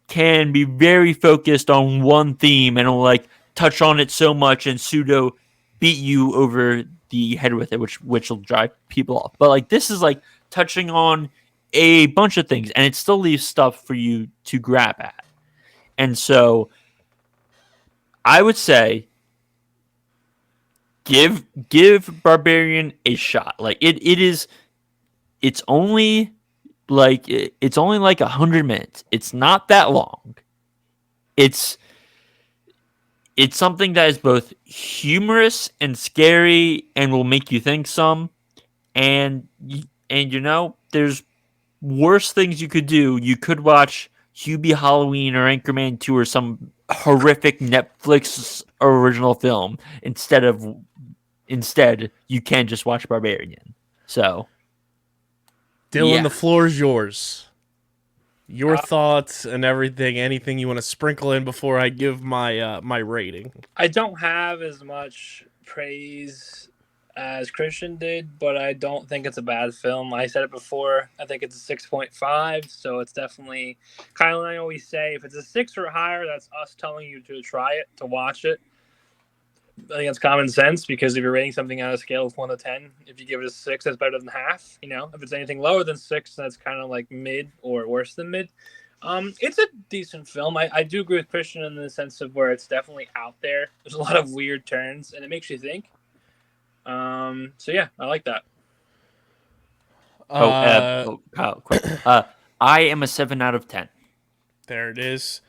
Speaker 3: can be very focused on one theme and will like touch on it so much and pseudo beat you over the head with it, which will drive people off. But like this is like touching on a bunch of things, and it still leaves stuff for you to grab at. And so I would say give Barbarian a shot. Like it's only like 100 minutes. It's not that long. It's something that is both humorous and scary and will make you think some. And there's worse things you could do. You could watch Hubie Halloween or Anchorman 2 or some horrific Netflix original film instead you can just watch Barbarian. So
Speaker 1: Dylan,
Speaker 3: yeah.
Speaker 1: the floor is yours. Your thoughts and everything, anything you want to sprinkle in before I give my rating.
Speaker 4: I don't have as much praise as Christian did, but I don't think it's a bad film. I said it before. I think it's a 6.5, so it's definitely... Kyle and I always say, if it's a 6 or higher, that's us telling you to try it, to watch it. I think it's common sense, because if you're rating something on a scale of 1 to 10, if you give it a 6, that's better than half. If it's anything lower than 6, that's kind of like mid or worse than mid. It's a decent film. I do agree with Christian in the sense of where it's definitely out there. There's a lot of weird turns, and it makes you think. So yeah, I like that.
Speaker 3: Kyle, quick. I am a 7 out of 10.
Speaker 1: There it is.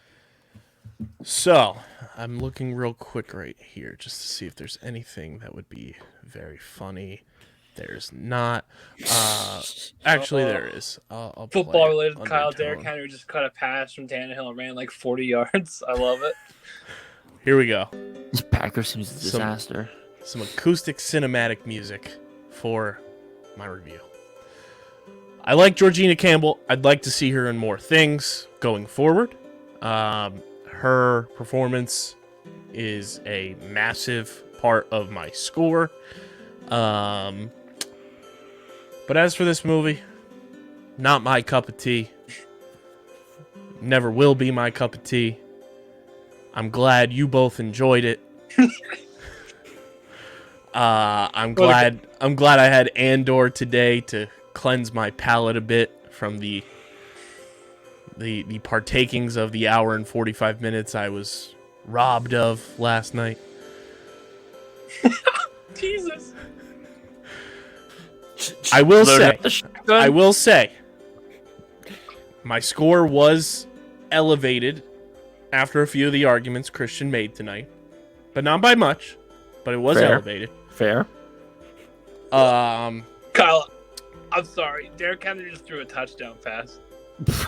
Speaker 1: So, I'm looking real quick right here just to see if there's anything that would be very funny. There's not. Actually, there is. I'll
Speaker 4: Football related. Kyle, Derrick Henry just cut a pass from Tannehill and ran like 40 yards. I love it.
Speaker 1: Here we go.
Speaker 3: This Packers team is a disaster.
Speaker 1: Some acoustic cinematic music for my review. I like Georgina Campbell. I'd like to see her in more things going forward. Her performance is a massive part of my score. But as for this movie, not my cup of tea. Never will be my cup of tea. I'm glad you both enjoyed it. I'm glad I had Andor today to cleanse my palate a bit from the partakings of the hour and 45 minutes I was robbed of last night.
Speaker 4: Jesus.
Speaker 1: I will say, my score was elevated after a few of the arguments Christian made tonight, but not by much. But it was elevated.
Speaker 3: Fair.
Speaker 4: Kyle, I'm sorry. Derrick Henry just threw a touchdown pass.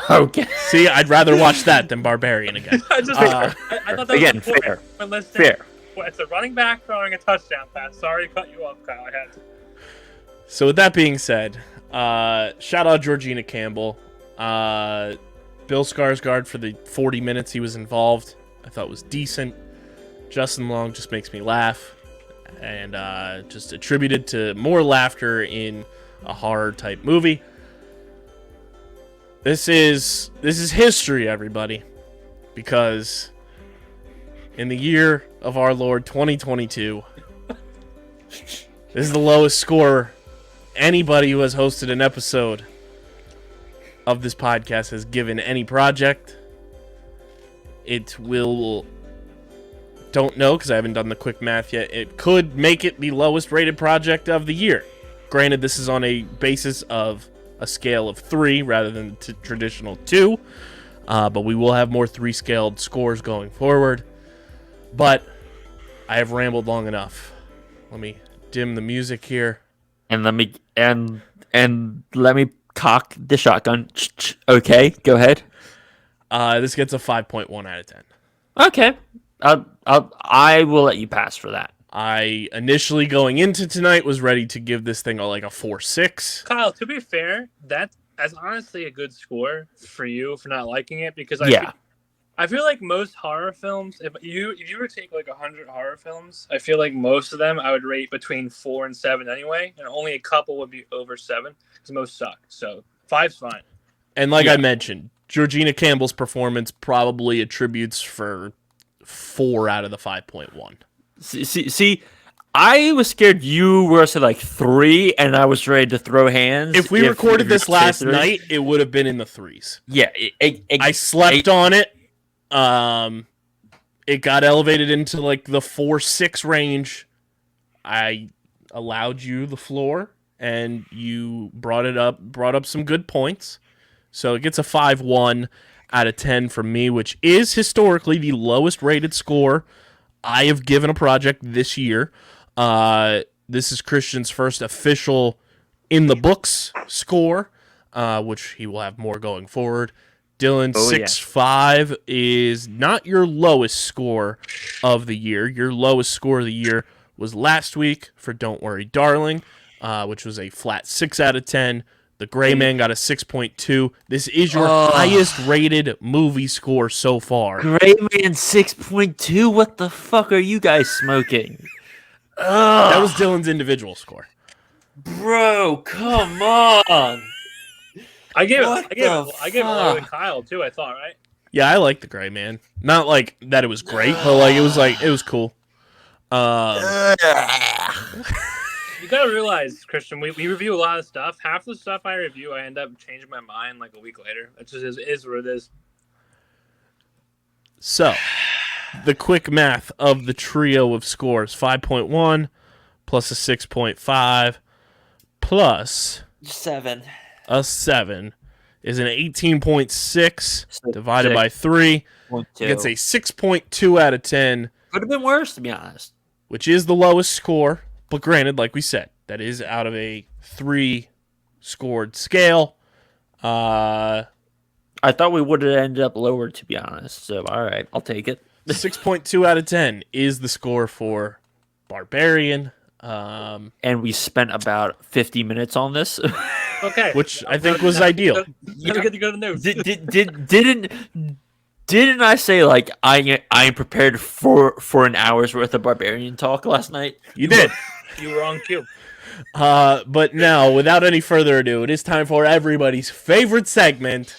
Speaker 3: Okay.
Speaker 1: See, I'd rather watch that than Barbarian again.
Speaker 4: I thought that
Speaker 3: again,
Speaker 4: was
Speaker 3: fair.
Speaker 4: Fair. Well, it's a running back throwing a touchdown pass. Sorry to cut you off, Kyle. I had to.
Speaker 1: So with that being said, shout out Georgina Campbell. Bill Skarsgård for the 40 minutes he was involved, I thought was decent. Justin Long just makes me laugh, and just attributed to more laughter in a horror type movie. This is history, everybody, because in the year of our Lord 2022, this is the lowest score anybody who has hosted an episode of this podcast has given any project. It will... Don't know, because I haven't done the quick math yet. It could make it the lowest rated project of the year. Granted, this is on a basis of a scale of 3 rather than traditional 2. But we will have more 3-scaled scores going forward. But I have rambled long enough. Let me dim the music here.
Speaker 3: And let me cock the shotgun. Okay, go ahead.
Speaker 1: This gets a 5.1 out of 10.
Speaker 3: Okay. I will let you pass for that.
Speaker 1: I initially going into tonight was ready to give this thing a 4.6.
Speaker 4: Kyle, to be fair, that's honestly a good score for you for not liking it because I feel like most horror films, if you were to take like 100 horror films, I feel like most of them I would rate between 4 and 7 anyway, and only a couple would be over 7 because most suck. So 5's fine.
Speaker 1: And like I mentioned, Georgina Campbell's performance probably attributes for 4 out of the 5.1.
Speaker 3: See, I was scared you were to like 3, and I was ready to throw hands.
Speaker 1: If we recorded this last night, it would have been in the 3s.
Speaker 3: Yeah,
Speaker 1: I slept on it. It got elevated into like the 4.6 range. I allowed you the floor, and you brought up some good points. So it gets a 5.1 out of 10 from me, which is historically the lowest rated score I have given a project this year. This is Christian's first official in the books score, which he will have more going forward. Dylan, 6.5 is not your lowest score of the year. Your lowest score of the year was last week for Don't Worry, Darling, which was a flat 6 out of 10. The Gray Man got a 6.2. This is your highest rated movie score so far.
Speaker 3: Gray Man 6.2? What the fuck are you guys smoking?
Speaker 1: That was Dylan's individual score.
Speaker 3: Bro, come on.
Speaker 4: I gave it lower than Kyle too, I thought, right?
Speaker 1: Yeah, I like the Gray Man. Not like that it was great, but like it was cool.
Speaker 4: You gotta realize, Christian, we review a lot of stuff. Half the stuff I review, I end up changing my mind like a week later. It just is what it is.
Speaker 1: So, the quick math of the trio of scores: 5.1 plus a 6.5 plus
Speaker 3: 7.
Speaker 1: a 7 is an 18.6 divided by 3. Gets a 6.2 out of 10.
Speaker 3: Could have been worse, to be honest.
Speaker 1: Which is the lowest score. But granted, like we said, that is out of a 3-scored scale.
Speaker 3: I thought we would have ended up lower, to be honest. So, all right, I'll take it.
Speaker 1: 6.2 out of 10 is the score for Barbarian.
Speaker 3: And we spent about 50 minutes on this.
Speaker 4: Okay.
Speaker 1: Which I think was ideal.
Speaker 4: You don't get to go to notes.
Speaker 3: Didn't I say like I am prepared for an hour's worth of Barbarian talk last night?
Speaker 1: You did.
Speaker 4: You were on cue.
Speaker 1: But now, without any further ado, it is time for everybody's favorite segment.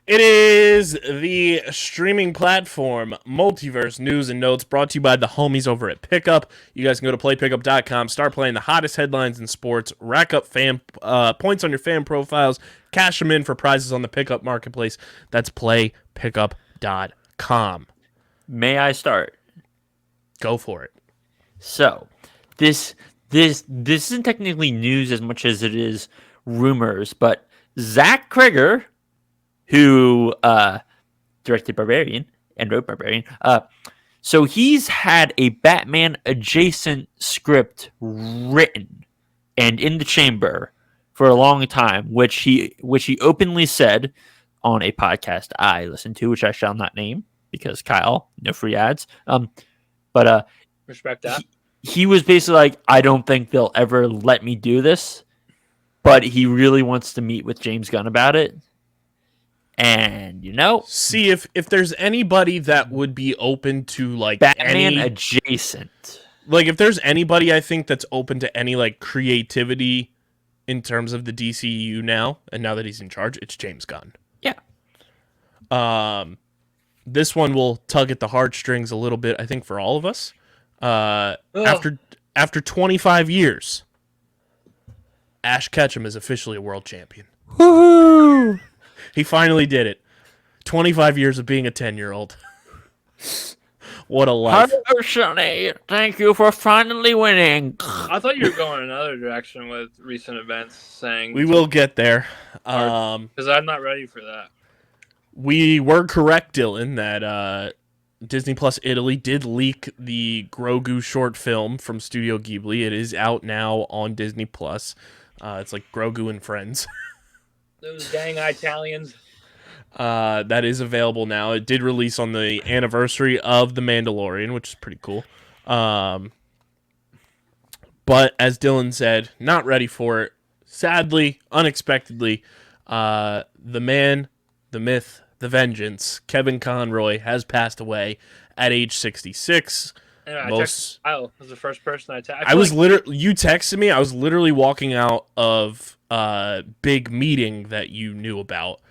Speaker 1: It is the streaming platform Multiverse News and Notes, brought to you by the homies over at Pickup. You guys can go to playpickup.com, start playing the hottest headlines in sports, rack up fan points on your fan profiles, cash them in for prizes on the Pickup Marketplace. That's playpickup.com.
Speaker 3: May I start?
Speaker 1: Go for it.
Speaker 3: So, this isn't technically news as much as it is rumors, but Zach Kreger, who directed Barbarian and wrote Barbarian, so he's had a Batman adjacent script written and in the chamber for a long time, which he openly said on a podcast I listened to, which I shall not name because Kyle, no free ads. But
Speaker 4: respect that.
Speaker 3: He was basically like, I don't think they'll ever let me do this, but he really wants to meet with James Gunn about it. And,
Speaker 1: see if there's anybody that would be open to, like,
Speaker 3: Batman adjacent.
Speaker 1: Like, if there's anybody I think that's open to any, like, creativity in terms of the DCU now, and now that he's in charge, it's James Gunn.
Speaker 3: Yeah.
Speaker 1: This one will tug at the heartstrings a little bit, I think, for all of us. After 25 years, Ash Ketchum is officially a world champion.
Speaker 3: Woohoo!
Speaker 1: He finally did it. 25 years of being a 10-year-old. What a life.
Speaker 3: Hello, Sonny. Thank you for finally winning.
Speaker 4: I thought you were going another direction with recent events, saying
Speaker 1: we will get there.
Speaker 4: Because I'm not ready for that.
Speaker 1: We were correct, Dylan, that Disney Plus Italy did leak the Grogu short film from Studio Ghibli. It is out now on Disney Plus. It's like Grogu and Friends.
Speaker 4: Those dang Italians.
Speaker 1: That is available now. It did release on the anniversary of The Mandalorian, which is pretty cool. But as Dylan said, not ready for it. Sadly, unexpectedly, the man, the myth, the vengeance, Kevin Conroy has passed away at age 66.
Speaker 4: Anyway, I texted Kyle was the first person I texted.
Speaker 1: I was literally, you texted me. I was literally walking out of a big meeting that you knew about.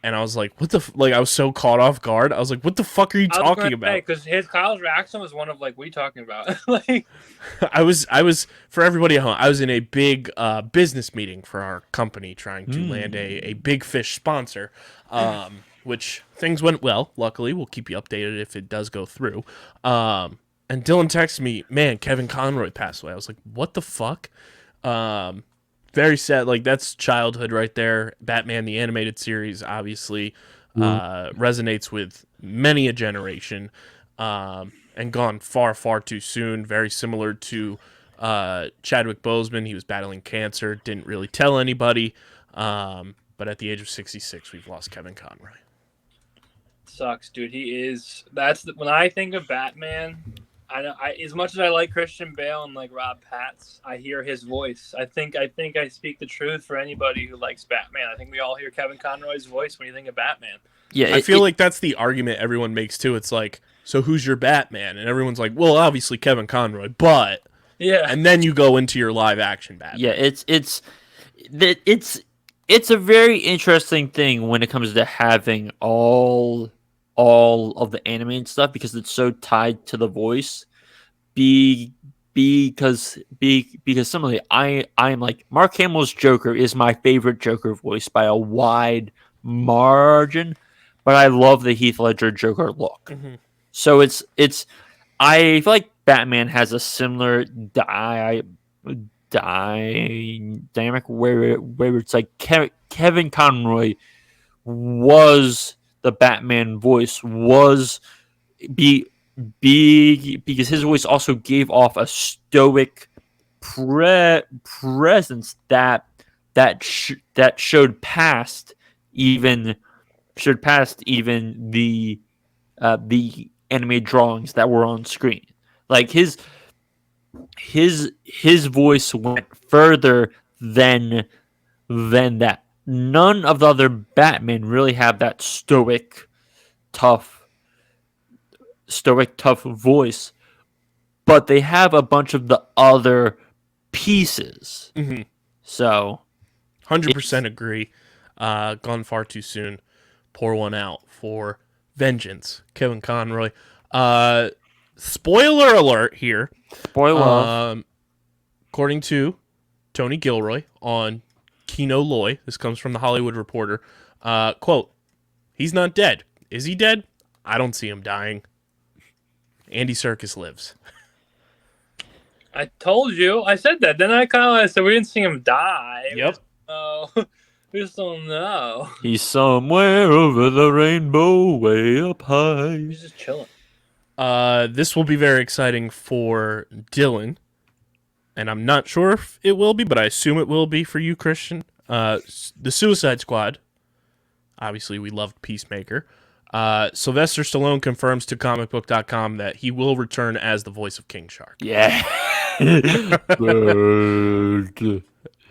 Speaker 1: And I was like, what the, I was so caught off guard. I was like, what the fuck are you talking about?
Speaker 4: Because Kyle's reaction was one of like, what are you talking about? Like,
Speaker 1: I was, for everybody at home, I was in a big business meeting for our company trying to land a big fish sponsor, which things went well. Luckily, we'll keep you updated if it does go through. And Dylan texted me, man, Kevin Conroy passed away. I was like, what the fuck? Very sad. Like, that's childhood right there. Batman, the animated series, obviously resonates with many a generation, and gone far, far too soon. Very similar to Chadwick Boseman. He was battling cancer, didn't really tell anybody. But at the age of 66, we've lost Kevin Conroy.
Speaker 4: Sucks, dude. When I think of Batman, I know. As much as I like Christian Bale and like Rob Patz, I hear his voice. I think I speak the truth for anybody who likes Batman. I think we all hear Kevin Conroy's voice when you think of Batman.
Speaker 3: Yeah,
Speaker 1: I feel like that's the argument everyone makes too. It's like, so who's your Batman? And everyone's like, well, obviously Kevin Conroy, but
Speaker 4: yeah.
Speaker 1: And then you go into your live action Batman.
Speaker 3: Yeah, it's a very interesting thing when it comes to having all of the animated stuff because it's so tied to the voice. Because similarly, I am like Mark Hamill's Joker is my favorite Joker voice by a wide margin, but I love the Heath Ledger Joker look.
Speaker 1: Mm-hmm.
Speaker 3: So it's I feel like Batman has a similar dynamic where it's like Kevin Conroy was the Batman voice because his voice also gave off a stoic presence that showed past even the animated drawings that were on screen. Like his voice went further than that. None of the other Batmen really have that stoic, tough voice, but they have a bunch of the other pieces.
Speaker 1: Mm-hmm.
Speaker 3: So,
Speaker 1: 100% agree. Gone far too soon. Pour one out for vengeance, Kevin Conroy. Spoiler alert here.
Speaker 3: Spoiler.
Speaker 1: According to Tony Gilroy on Kino Loy, this comes from the Hollywood Reporter, quote, he's not dead. Is he dead? I don't see him dying. Andy Serkis lives.
Speaker 4: I told you. I said that. Then I said we didn't see him die.
Speaker 1: Yep.
Speaker 4: Oh, we just don't know.
Speaker 3: He's somewhere over the rainbow, way up high.
Speaker 4: He's just chilling.
Speaker 1: This will be very exciting for Dylan, and I'm not sure if it will be, but I assume it will be for you, Christian. The Suicide Squad. Obviously, we loved Peacemaker. Sylvester Stallone confirms to comicbook.com that he will return as the voice of King Shark.
Speaker 3: Yeah.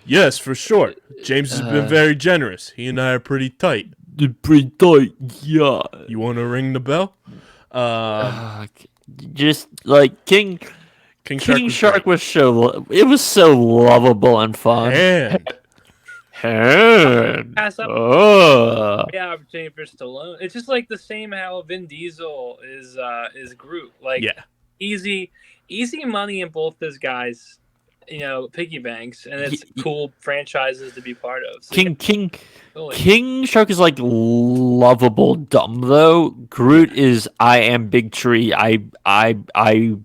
Speaker 1: Yes, for sure. James has been very generous. He and I are pretty tight.
Speaker 3: Pretty tight, yeah.
Speaker 1: You want to ring the bell?
Speaker 3: Just like King Shark was it was so lovable and fun.
Speaker 4: Pass up the opportunity for Stallone. It's just like the same how Vin Diesel is Groot. Like easy money in both those guys, piggy banks, and it's cool franchises to be part of. So
Speaker 3: King Shark is like lovable dumb though. Groot is I am big tree. I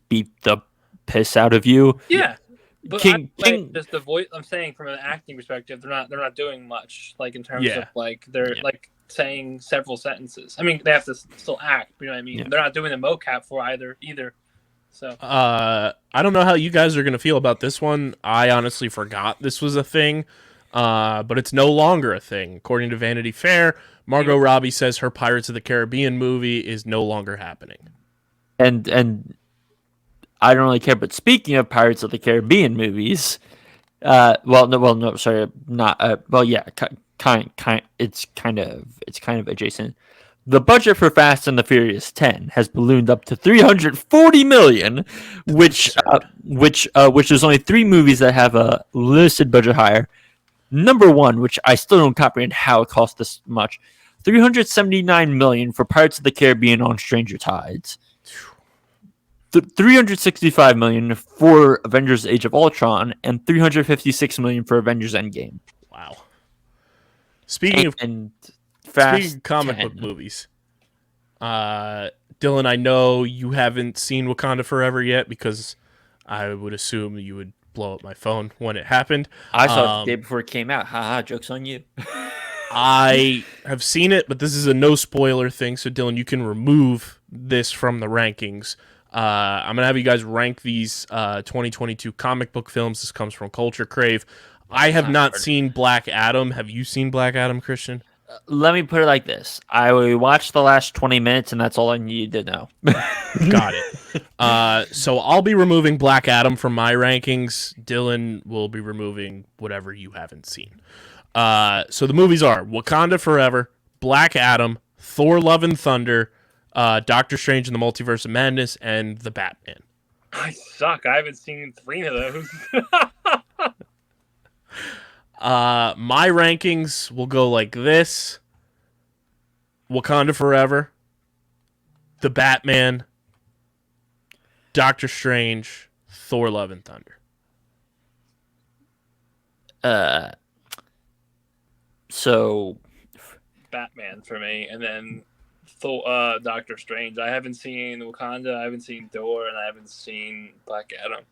Speaker 3: beat the piss out of you.
Speaker 4: Yeah. But just the voice. I'm saying from an acting perspective, they're not doing much. Like in terms of like they're like saying several sentences. I mean, they have to still act. You know what I mean?
Speaker 3: Yeah.
Speaker 4: They're not doing the mocap for either. So
Speaker 1: I don't know how you guys are gonna feel about this one. I honestly forgot this was a thing, but it's no longer a thing. According to Vanity Fair, Margot Robbie says her Pirates of the Caribbean movie is no longer happening.
Speaker 3: And I don't really care. But speaking of Pirates of the Caribbean movies, no, sorry, not. Well, yeah, it's kind of adjacent. The budget for Fast and the Furious 10 has ballooned up to 340 million, which there's only 3 movies that have a listed budget higher. Number 1, which I still don't comprehend how it cost this much, 379 million for Pirates of the Caribbean on Stranger Tides. 365 million for Avengers: Age of Ultron, and 356 million for Avengers: Endgame.
Speaker 1: Wow. Speaking of
Speaker 3: Fast
Speaker 1: comic
Speaker 3: 10.
Speaker 1: book movies, Dylan, I know you haven't seen Wakanda Forever yet because I would assume you would blow up my phone when it happened.
Speaker 3: I saw it the day before it came out. Haha, joke's on you.
Speaker 1: I have seen it, but this is a no spoiler thing, so Dylan, you can remove this from the rankings. I'm going to have you guys rank these 2022 comic book films. This comes from Culture Crave. I have not seen Black Adam. Have you seen Black Adam, Christian?
Speaker 3: Let me put it like this. I watched the last 20 minutes, and that's all I needed to know.
Speaker 1: Got it. So I'll be removing Black Adam from my rankings. Dylan will be removing whatever you haven't seen. So the movies are Wakanda Forever, Black Adam, Thor Love and Thunder, Doctor Strange and the Multiverse of Madness, and The Batman.
Speaker 4: I suck. I haven't seen 3 of those.
Speaker 1: My rankings will go like this: Wakanda Forever, The Batman, Doctor Strange, Thor Love and Thunder.
Speaker 3: So
Speaker 4: Batman for me, and then Doctor Strange. I haven't seen Wakanda, I haven't seen Thor, and I haven't seen Black Adam.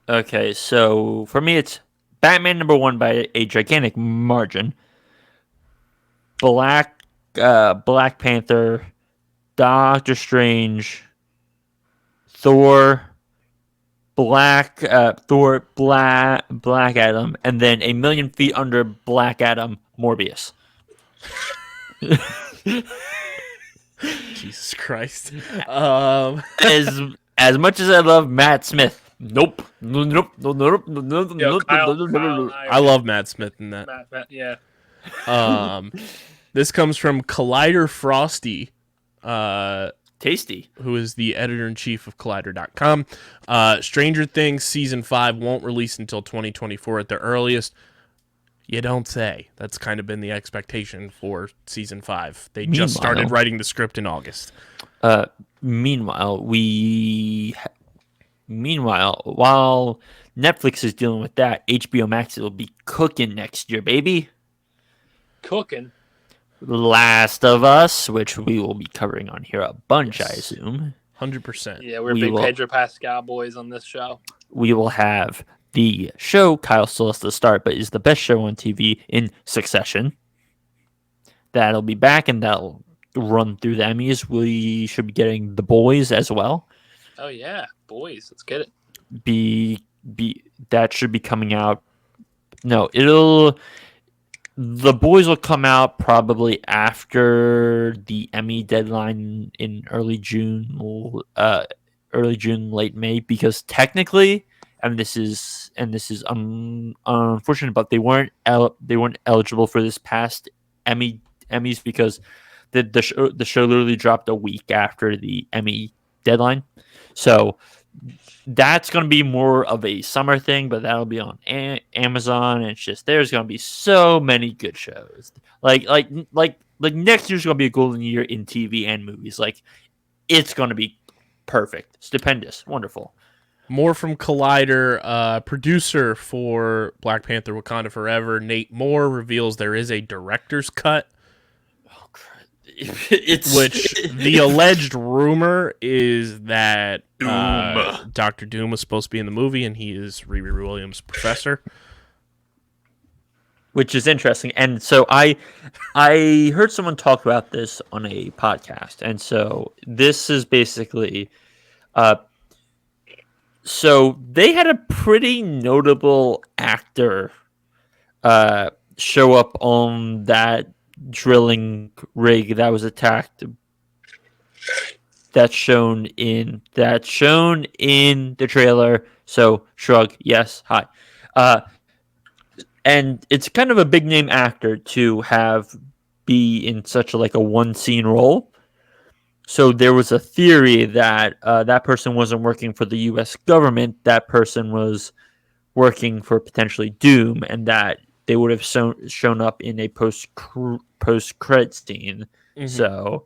Speaker 3: okay, so for me, it's Batman number 1 by a gigantic margin. Black Panther, Doctor Strange, Thor, Black Adam, and then A Million Feet Under Black Adam, Morbius.
Speaker 1: Jesus Christ.
Speaker 3: As much as I love Matt Smith, nope.
Speaker 4: Yo, Kyle,
Speaker 1: I love Matt Smith in that.
Speaker 4: Matt, yeah.
Speaker 1: This comes from Collider Frosty,
Speaker 3: Tasty.
Speaker 1: who is the editor-in-chief of Collider.com. Stranger Things Season 5 won't release until 2024 at the earliest. You don't say. That's kind of been the expectation for Season 5. They just started writing the script in August.
Speaker 3: Meanwhile, while Netflix is dealing with that, HBO Max will be cooking next year, baby.
Speaker 4: Cooking.
Speaker 3: Last of Us, which we will be covering on here a bunch, yes. I assume.
Speaker 1: 100%.
Speaker 4: Yeah, we're big Pedro Pascal boys on this show.
Speaker 3: We will have the show Kyle still has to start, but is the best show on TV in Succession. That'll be back, and that'll run through the Emmys. We should be getting The Boys as well.
Speaker 4: Oh yeah, Boys, let's get it.
Speaker 3: That should be coming out. No, The Boys will come out probably after the Emmy deadline in early June, late May, because technically, and this is unfortunate, but they weren't eligible for this past Emmys because the show literally dropped a week after the Emmy deadline. So that's going to be more of a summer thing, but that'll be on Amazon. And it's just, there's going to be so many good shows. Like next year's going to be a golden year in TV and movies. Like, it's going to be perfect, stupendous, wonderful.
Speaker 1: More from Collider. Producer for Black Panther Wakanda Forever, Nate Moore, reveals there is a director's cut. Which the alleged rumor is that Dr. Doom was supposed to be in the movie, and he is Riri Williams' professor.
Speaker 3: which is interesting. And so I heard someone talk about this on a podcast, and so this is basically, so they had a pretty notable actor show up on that drilling rig that was attacked. That's shown in the trailer. So shrug, yes, hi. And it's kind of a big name actor to be in such a one scene role. So there was a theory that that person wasn't working for the U.S. government. That person was working for potentially Doom, and that they would have shown up in a post credit scene.
Speaker 1: Mm-hmm.
Speaker 3: So,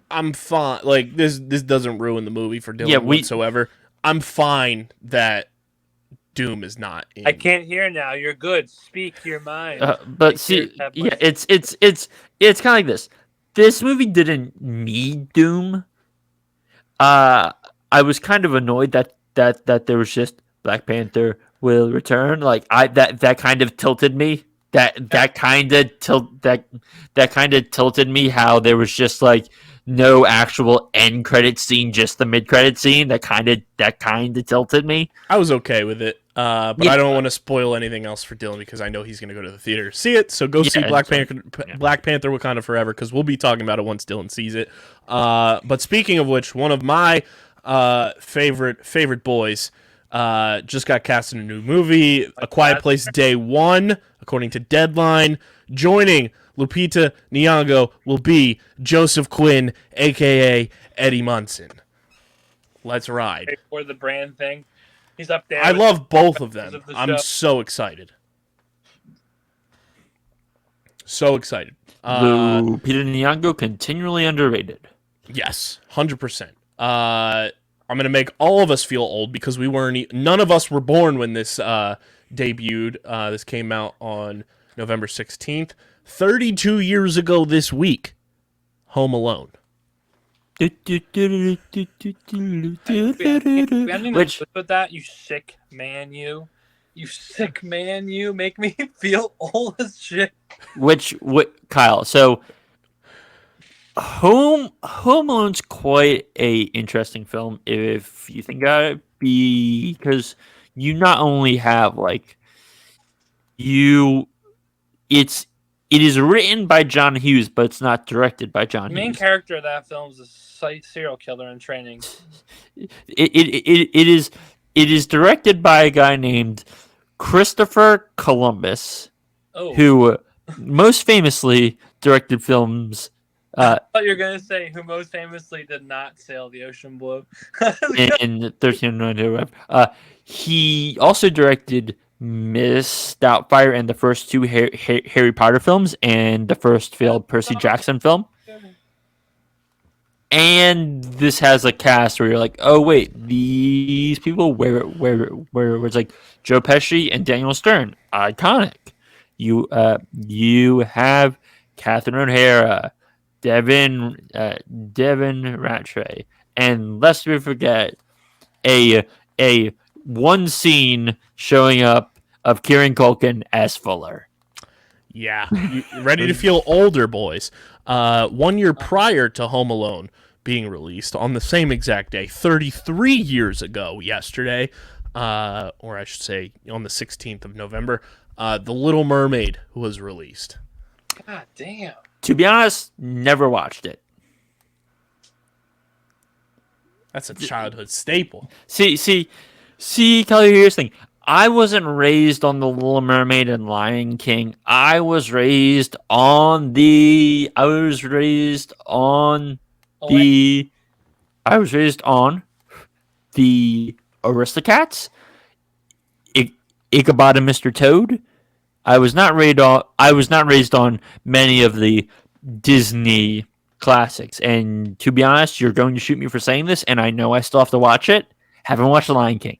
Speaker 1: I'm fine. Like this doesn't ruin the movie for Dylan whatsoever. I'm fine that Doom is not in.
Speaker 4: I can't hear now. You're good. Speak your mind.
Speaker 3: But see, yeah, it's kind of like this. This movie didn't need Doom. I was kind of annoyed that there was just Black Panther will return. Like that kind of tilted me. That kind of tilted me. How there was just no actual end credit scene, just the mid credit scene. That kind of tilted me.
Speaker 1: I was okay with it, but I don't want to spoil anything else for Dylan because I know he's going to go to the theater to see it. So go see Black Panther Wakanda Forever, because we'll be talking about it once Dylan sees it. But speaking of which, one of my favorite boys just got cast in a new movie, A Quiet Place Day 1, according to Deadline. Joining Lupita Nyong'o will be Joseph Quinn, a.k.a. Eddie Munson. Let's ride.
Speaker 4: For the brand thing. He's up there.
Speaker 1: I love both of them. I'm so excited. So excited.
Speaker 3: Lupita Nyong'o, continually underrated.
Speaker 1: Yes, 100%. I'm going to make all of us feel old because none of us were born when this debuted. This came out on November 16th. 32 years ago this week, Home Alone.
Speaker 4: Which with that, you sick man, you sick man, you make me feel old as shit.
Speaker 3: Kyle? So Home Alone's quite a interesting film if you think about it, because you not only have it is written by John Hughes, but it's not directed by John Hughes.
Speaker 4: The main character of that film is a serial killer in training.
Speaker 3: It is directed by a guy named Christopher Columbus, who most famously directed films.
Speaker 4: I thought you were going to say who most famously did not sail the ocean blue.
Speaker 3: in 1392. He also directed Miss Doubtfire and the first two Harry Potter films and the first failed Percy Jackson film. And this has a cast where you're like, oh wait, these people where it's like Joe Pesci and Daniel Stern, iconic. You have Catherine O'Hara, Devin Rattray, and lest we forget a one scene showing up of Kieran Culkin as Fuller.
Speaker 1: Yeah, ready to feel older, boys. 1 year prior to Home Alone being released, on the same exact day, 33 years ago yesterday, or I should say on the 16th of November, The Little Mermaid was released.
Speaker 4: God damn.
Speaker 3: To be honest, never watched it.
Speaker 1: That's a childhood staple.
Speaker 3: See, Kelly, here's the thing. I wasn't raised on The Little Mermaid and Lion King. I was raised on the Aristocats, Ichabod and Mr. Toad. I was not raised on many of the Disney classics. And to be honest, you're going to shoot me for saying this, and I know I still have to watch it. Haven't watched The Lion King.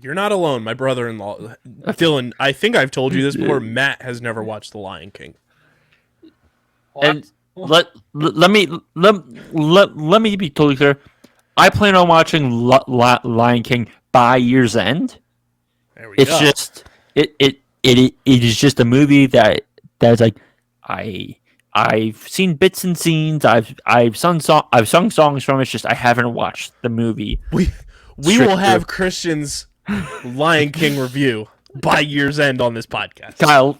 Speaker 1: You're not alone. My brother-in-law, Dylan, I think I've told you this before, Matt has never watched The Lion King.
Speaker 3: And let me be totally clear. I plan on watching Lion King by year's end,
Speaker 1: There we
Speaker 3: it's
Speaker 1: go.
Speaker 3: just it is just a movie that's like I've seen bits and scenes. I've sung songs from it. It's just I haven't watched the movie.
Speaker 1: We
Speaker 3: Straight
Speaker 1: will have
Speaker 3: through.
Speaker 1: Christian's Lion King review by year's end on this podcast.
Speaker 3: Kyle,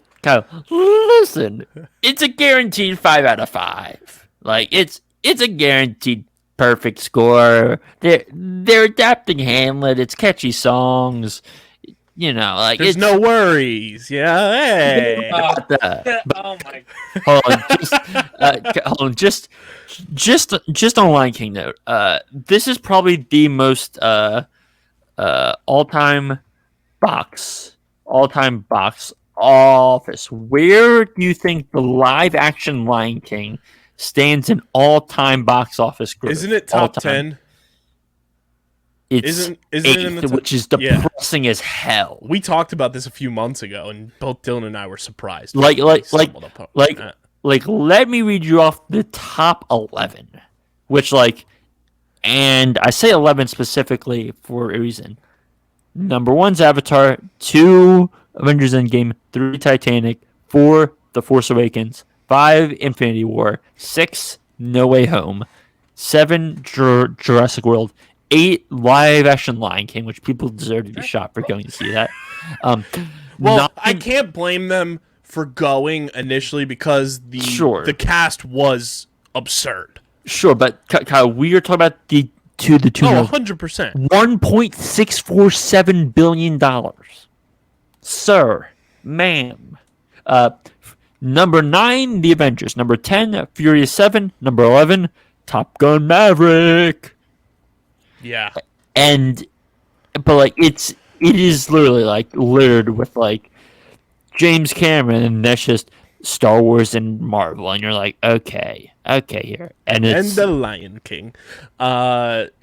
Speaker 3: listen. It's a guaranteed 5 out of 5. Like it's a guaranteed perfect score. They're adapting Hamlet. It's catchy songs. You know, like
Speaker 1: There's
Speaker 3: it's
Speaker 1: no worries. Yeah. Hey.
Speaker 4: Oh my!
Speaker 3: hold on, just on Lion King note. This is probably the most all-time box office. Where do you think the live-action Lion King stands in all-time box office growth?
Speaker 1: Isn't it top
Speaker 3: All-time?
Speaker 1: 10?
Speaker 3: It's
Speaker 1: Isn't it in the
Speaker 3: eighth,
Speaker 1: top-
Speaker 3: which is
Speaker 1: Yeah.
Speaker 3: depressing as hell.
Speaker 1: We talked about this a few months ago, and both Dylan and I were surprised.
Speaker 3: Like,
Speaker 1: when we stumbled upon
Speaker 3: like,
Speaker 1: that.
Speaker 3: like, let me read you off the top 11, which, like, and I say 11 specifically for a reason. Number 1's Avatar, 2 Avengers Endgame, 3 Titanic, 4 The Force Awakens, 5 Infinity War, 6 No Way Home, 7 Jurassic World, 8 live action Lion King, which people deserve to be shot for going to see that.
Speaker 1: Well,
Speaker 3: 9
Speaker 1: I can't blame them for going initially because
Speaker 3: Sure.
Speaker 1: the cast was absurd.
Speaker 3: Sure, but Kyle, we are talking about the tune
Speaker 1: Oh,
Speaker 3: of
Speaker 1: 100%.
Speaker 3: $1.647 billion. Sir, ma'am. Number 9, The Avengers. Number 10, Furious 7. Number 11, Top Gun Maverick.
Speaker 1: Yeah.
Speaker 3: But like it is literally like littered with like James Cameron, and that's just Star Wars and Marvel, and you're like, okay here, and
Speaker 1: And
Speaker 3: it's
Speaker 1: the Lion King.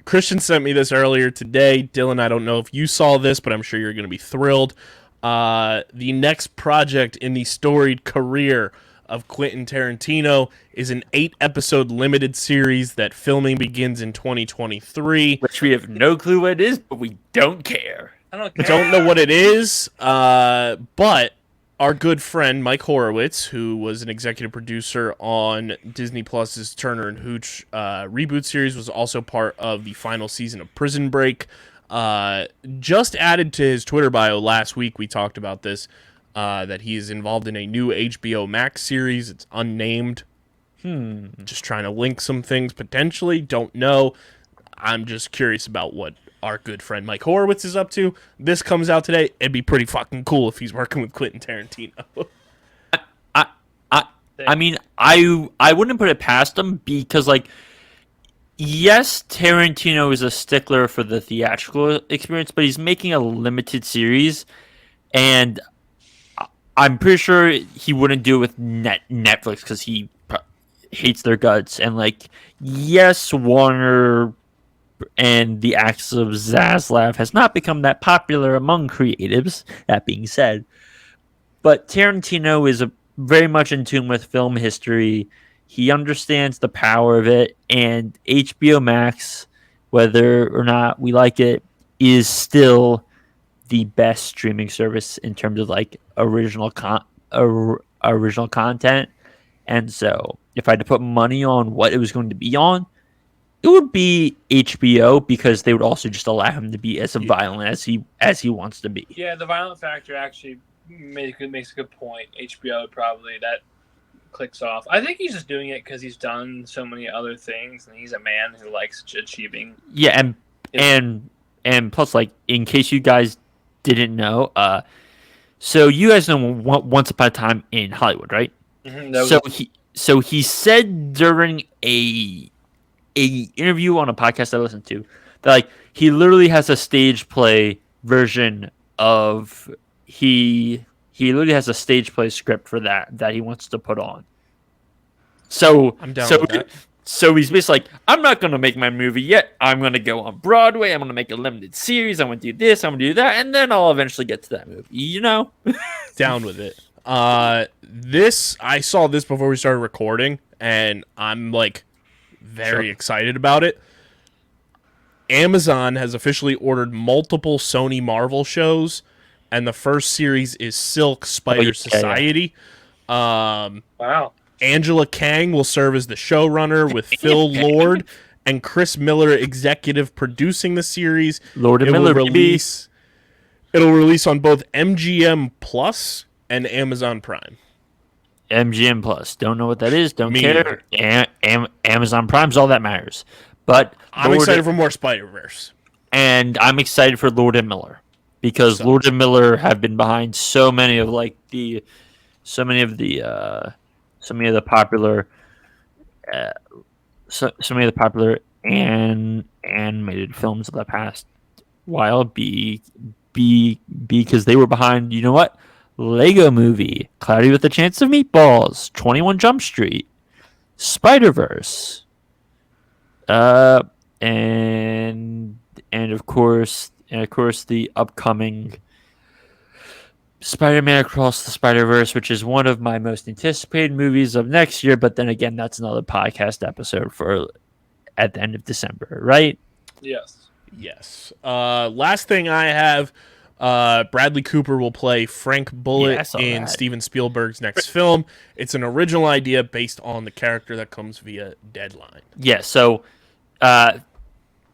Speaker 1: Christian sent me this earlier today. Dylan, I don't know if you saw this, but I'm sure you're going to be thrilled. The next project in the storied career of Quentin Tarantino is an 8-episode limited series that filming begins in 2023.
Speaker 3: which we have no clue what it is, but we don't care.
Speaker 4: I don't care.
Speaker 1: Don't know what it is, but our good friend Mike Horowitz, who was an executive producer on Disney Plus's Turner and Hooch reboot series, was also part of the final season of Prison Break. Just added to his Twitter bio last week, we talked about this, that he is involved in a new HBO Max series. It's unnamed. Just trying to link some things potentially. Don't know. I'm just curious about what our good friend Mike Horowitz is up to. This comes out today. It'd be pretty fucking cool if he's working with Quentin Tarantino.
Speaker 3: I mean, I wouldn't put it past him because, like, yes, Tarantino is a stickler for the theatrical experience, but he's making a limited series, and I'm pretty sure he wouldn't do it with Netflix because he hates their guts. And, like, yes, Warner and the acts of Zaslav has not become that popular among creatives, that being said. But Tarantino is very much in tune with film history. He understands the power of it, and HBO Max, whether or not we like it, is still the best streaming service in terms of like original content. And so, if I had to put money on what it was going to be on, it would be HBO because they would also just allow him to be as violent as he wants to be.
Speaker 4: Yeah, the violent factor actually makes a good point. HBO probably that clicks off. I think he's just doing it because he's done so many other things, and he's a man who likes achieving.
Speaker 3: Yeah, and plus, like, in case you guys didn't know, so you guys know Once Upon a Time in Hollywood, right?
Speaker 4: Mm-hmm,
Speaker 3: So he said during a interview on a podcast I listened to that, like, he literally has a stage play version of he literally has a stage play script for that he wants to put on. So
Speaker 1: I'm down with that.
Speaker 3: So he's basically like, I'm not gonna make my movie yet. I'm gonna go on Broadway. I'm gonna make a limited series. I'm gonna do this. I'm gonna do that, and then I'll eventually get to that movie. You know?
Speaker 1: Down with it. I saw this before we started recording, and I'm like very excited about it. Amazon has officially ordered multiple Sony Marvel shows, and the first series is Silk Spider Society.
Speaker 4: Wow.
Speaker 1: Angela Kang will serve as the showrunner, with Phil Lord and Chris Miller executive producing the series.
Speaker 3: Lord and Miller,
Speaker 1: It'll release on both MGM Plus and Amazon Prime.
Speaker 3: MGM Plus. Don't know what that is. Don't
Speaker 1: Me
Speaker 3: care. Amazon Prime's all that matters. But
Speaker 1: I'm excited for more Spider-Verse.
Speaker 3: And I'm excited for Lord and Miller, because Lord and Miller have been behind so many of the popular animated films of the past while. Because they were behind, you know what? Lego Movie, Cloudy with a Chance of Meatballs, 21 Jump Street, Spider-Verse, and of course the upcoming Spider-Man Across the Spider-Verse, which is one of my most anticipated movies of next year. But then again, that's another podcast episode for at the end of December, right?
Speaker 4: Yes.
Speaker 1: Last thing I have, Bradley Cooper will play Frank Bullitt in
Speaker 3: that.
Speaker 1: Steven Spielberg's next film. It's an original idea based on the character that comes via Deadline.
Speaker 3: Yeah, so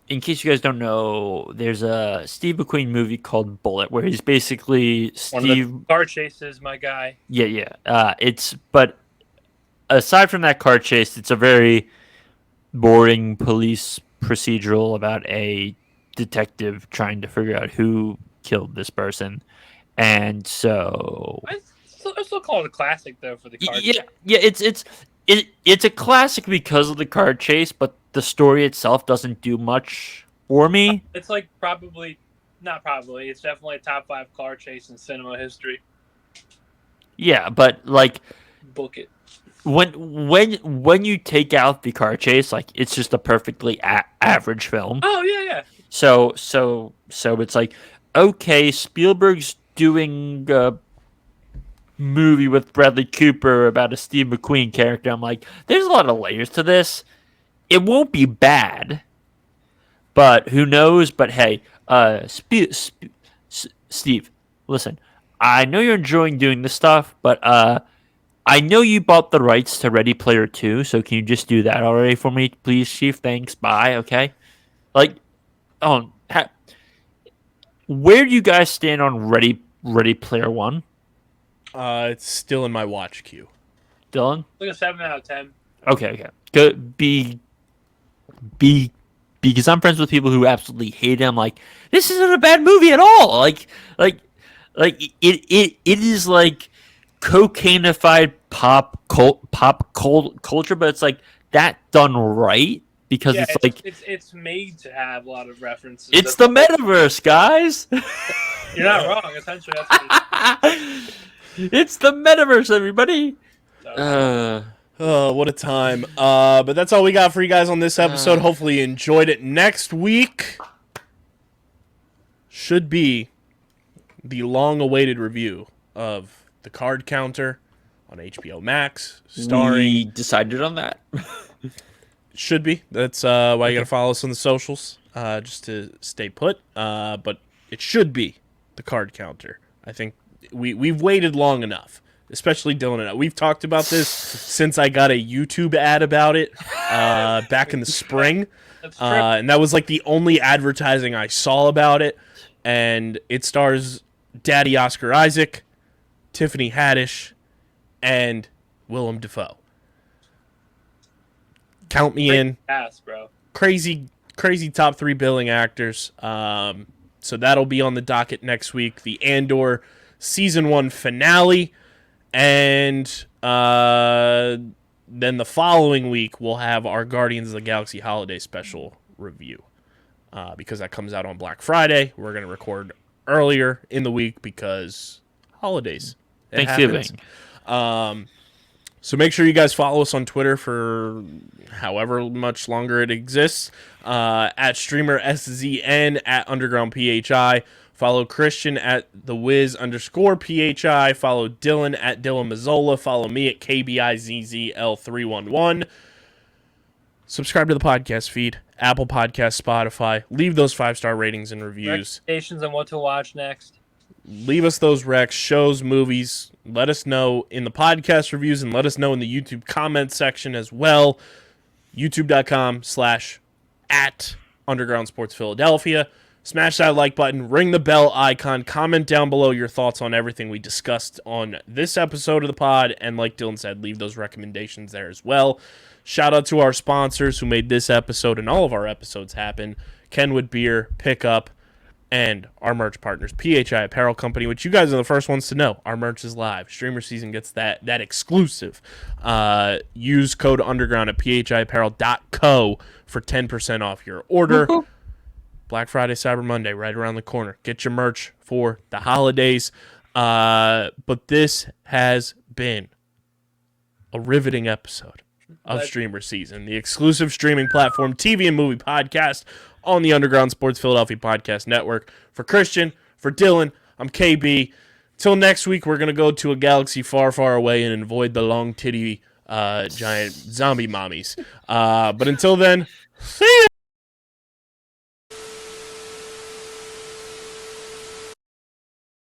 Speaker 3: in case you guys don't know, there's a Steve McQueen movie called Bullet, where he's basically
Speaker 4: One of the car chases, my guy.
Speaker 3: Yeah. But aside from that car chase, it's a very boring police procedural about a detective trying to figure out who killed this person. And so
Speaker 4: I still call it a classic though for the car.
Speaker 3: it's a classic because of the car chase, but the story itself doesn't do much for me.
Speaker 4: It's like not probably. It's definitely a top 5 car chase in cinema history.
Speaker 3: Yeah, but like,
Speaker 4: Book it.
Speaker 3: When you take out the car chase, like, it's just a perfectly average film.
Speaker 4: Oh yeah.
Speaker 3: So it's like, okay, Spielberg's doing a movie with Bradley Cooper about a Steve McQueen character. I'm like, there's a lot of layers to this. It won't be bad, but who knows? But hey, Steve, listen, I know you're enjoying doing this stuff, but I know you bought the rights to Ready Player 2, so can you just do that already for me, please, Chief? Thanks. Bye. Okay. Like, where do you guys stand on Ready Player 1?
Speaker 1: It's still in my watch queue.
Speaker 3: Dylan?
Speaker 4: Like a 7 out of 10.
Speaker 3: Okay. Good. Because I'm friends with people who absolutely hate it. I'm like, this isn't a bad movie at all. Like it is like cocaine-ified pop culture, but it's like that done right, because
Speaker 4: it's made to have a lot of references.
Speaker 3: It's the metaverse, guys.
Speaker 4: You're not wrong. Essentially, that's what it is.
Speaker 3: It's the metaverse, everybody.
Speaker 1: Oh, what a time. But that's all we got for you guys on this episode. Hopefully you enjoyed it. Next week should be the long-awaited review of The Card Counter on HBO Max, starring...
Speaker 3: We decided on that.
Speaker 1: Should be. That's why you got to follow us on the socials, just to stay put. But it should be The Card Counter. I think we've waited long enough. Especially Dylan and I. We've talked about this since I got a YouTube ad about it back in the spring. And that was like the only advertising I saw about it. And it stars Daddy Oscar Isaac, Tiffany Haddish, and Willem Dafoe. Count me in.
Speaker 4: Ass, bro.
Speaker 1: Crazy top 3 billing actors. So that'll be on the docket next week. The Andor Season 1 finale. And then the following week, we'll have our Guardians of the Galaxy Holiday Special review. Because that comes out on Black Friday. We're going to record earlier in the week because holidays.
Speaker 3: Thanksgiving.
Speaker 1: So make sure you guys follow us on Twitter for however much longer it exists. At StreamerSZN, at UndergroundPHI. Follow Christian at TheWiz_PHI. Follow Dylan at Dylan Mazzola. Follow me at KBIZZL311. subscribe to the podcast feed, Apple Podcasts, Spotify. Leave those 5-star ratings and reviews.
Speaker 4: Recommendations on what to watch next.
Speaker 1: Leave us those recs, shows, movies. Let us know in the podcast reviews and let us know in the YouTube comment section as well. YouTube.com/@Underground Sports Philadelphia. Smash that like button, ring the bell icon, comment down below your thoughts on everything we discussed on this episode of the pod, and like Dylan said, leave those recommendations there as well. Shout out to our sponsors who made this episode and all of our episodes happen. Kenwood Beer, Pickup, and our merch partners, PHI Apparel Company, which you guys are the first ones to know. Our merch is live. StreamerSZN gets that exclusive. Use code underground at phiapparel.co for 10% off your order. Black Friday, Cyber Monday, right around the corner. Get your merch for the holidays. But this has been a riveting episode of StreamerSZN, the exclusive streaming platform, TV and movie podcast on the Underground Sports Philadelphia Podcast Network. For Christian, for Dylan, I'm KB. Till next week, we're going to go to a galaxy far, far away and avoid the long titty giant zombie mommies. But until then, see ya!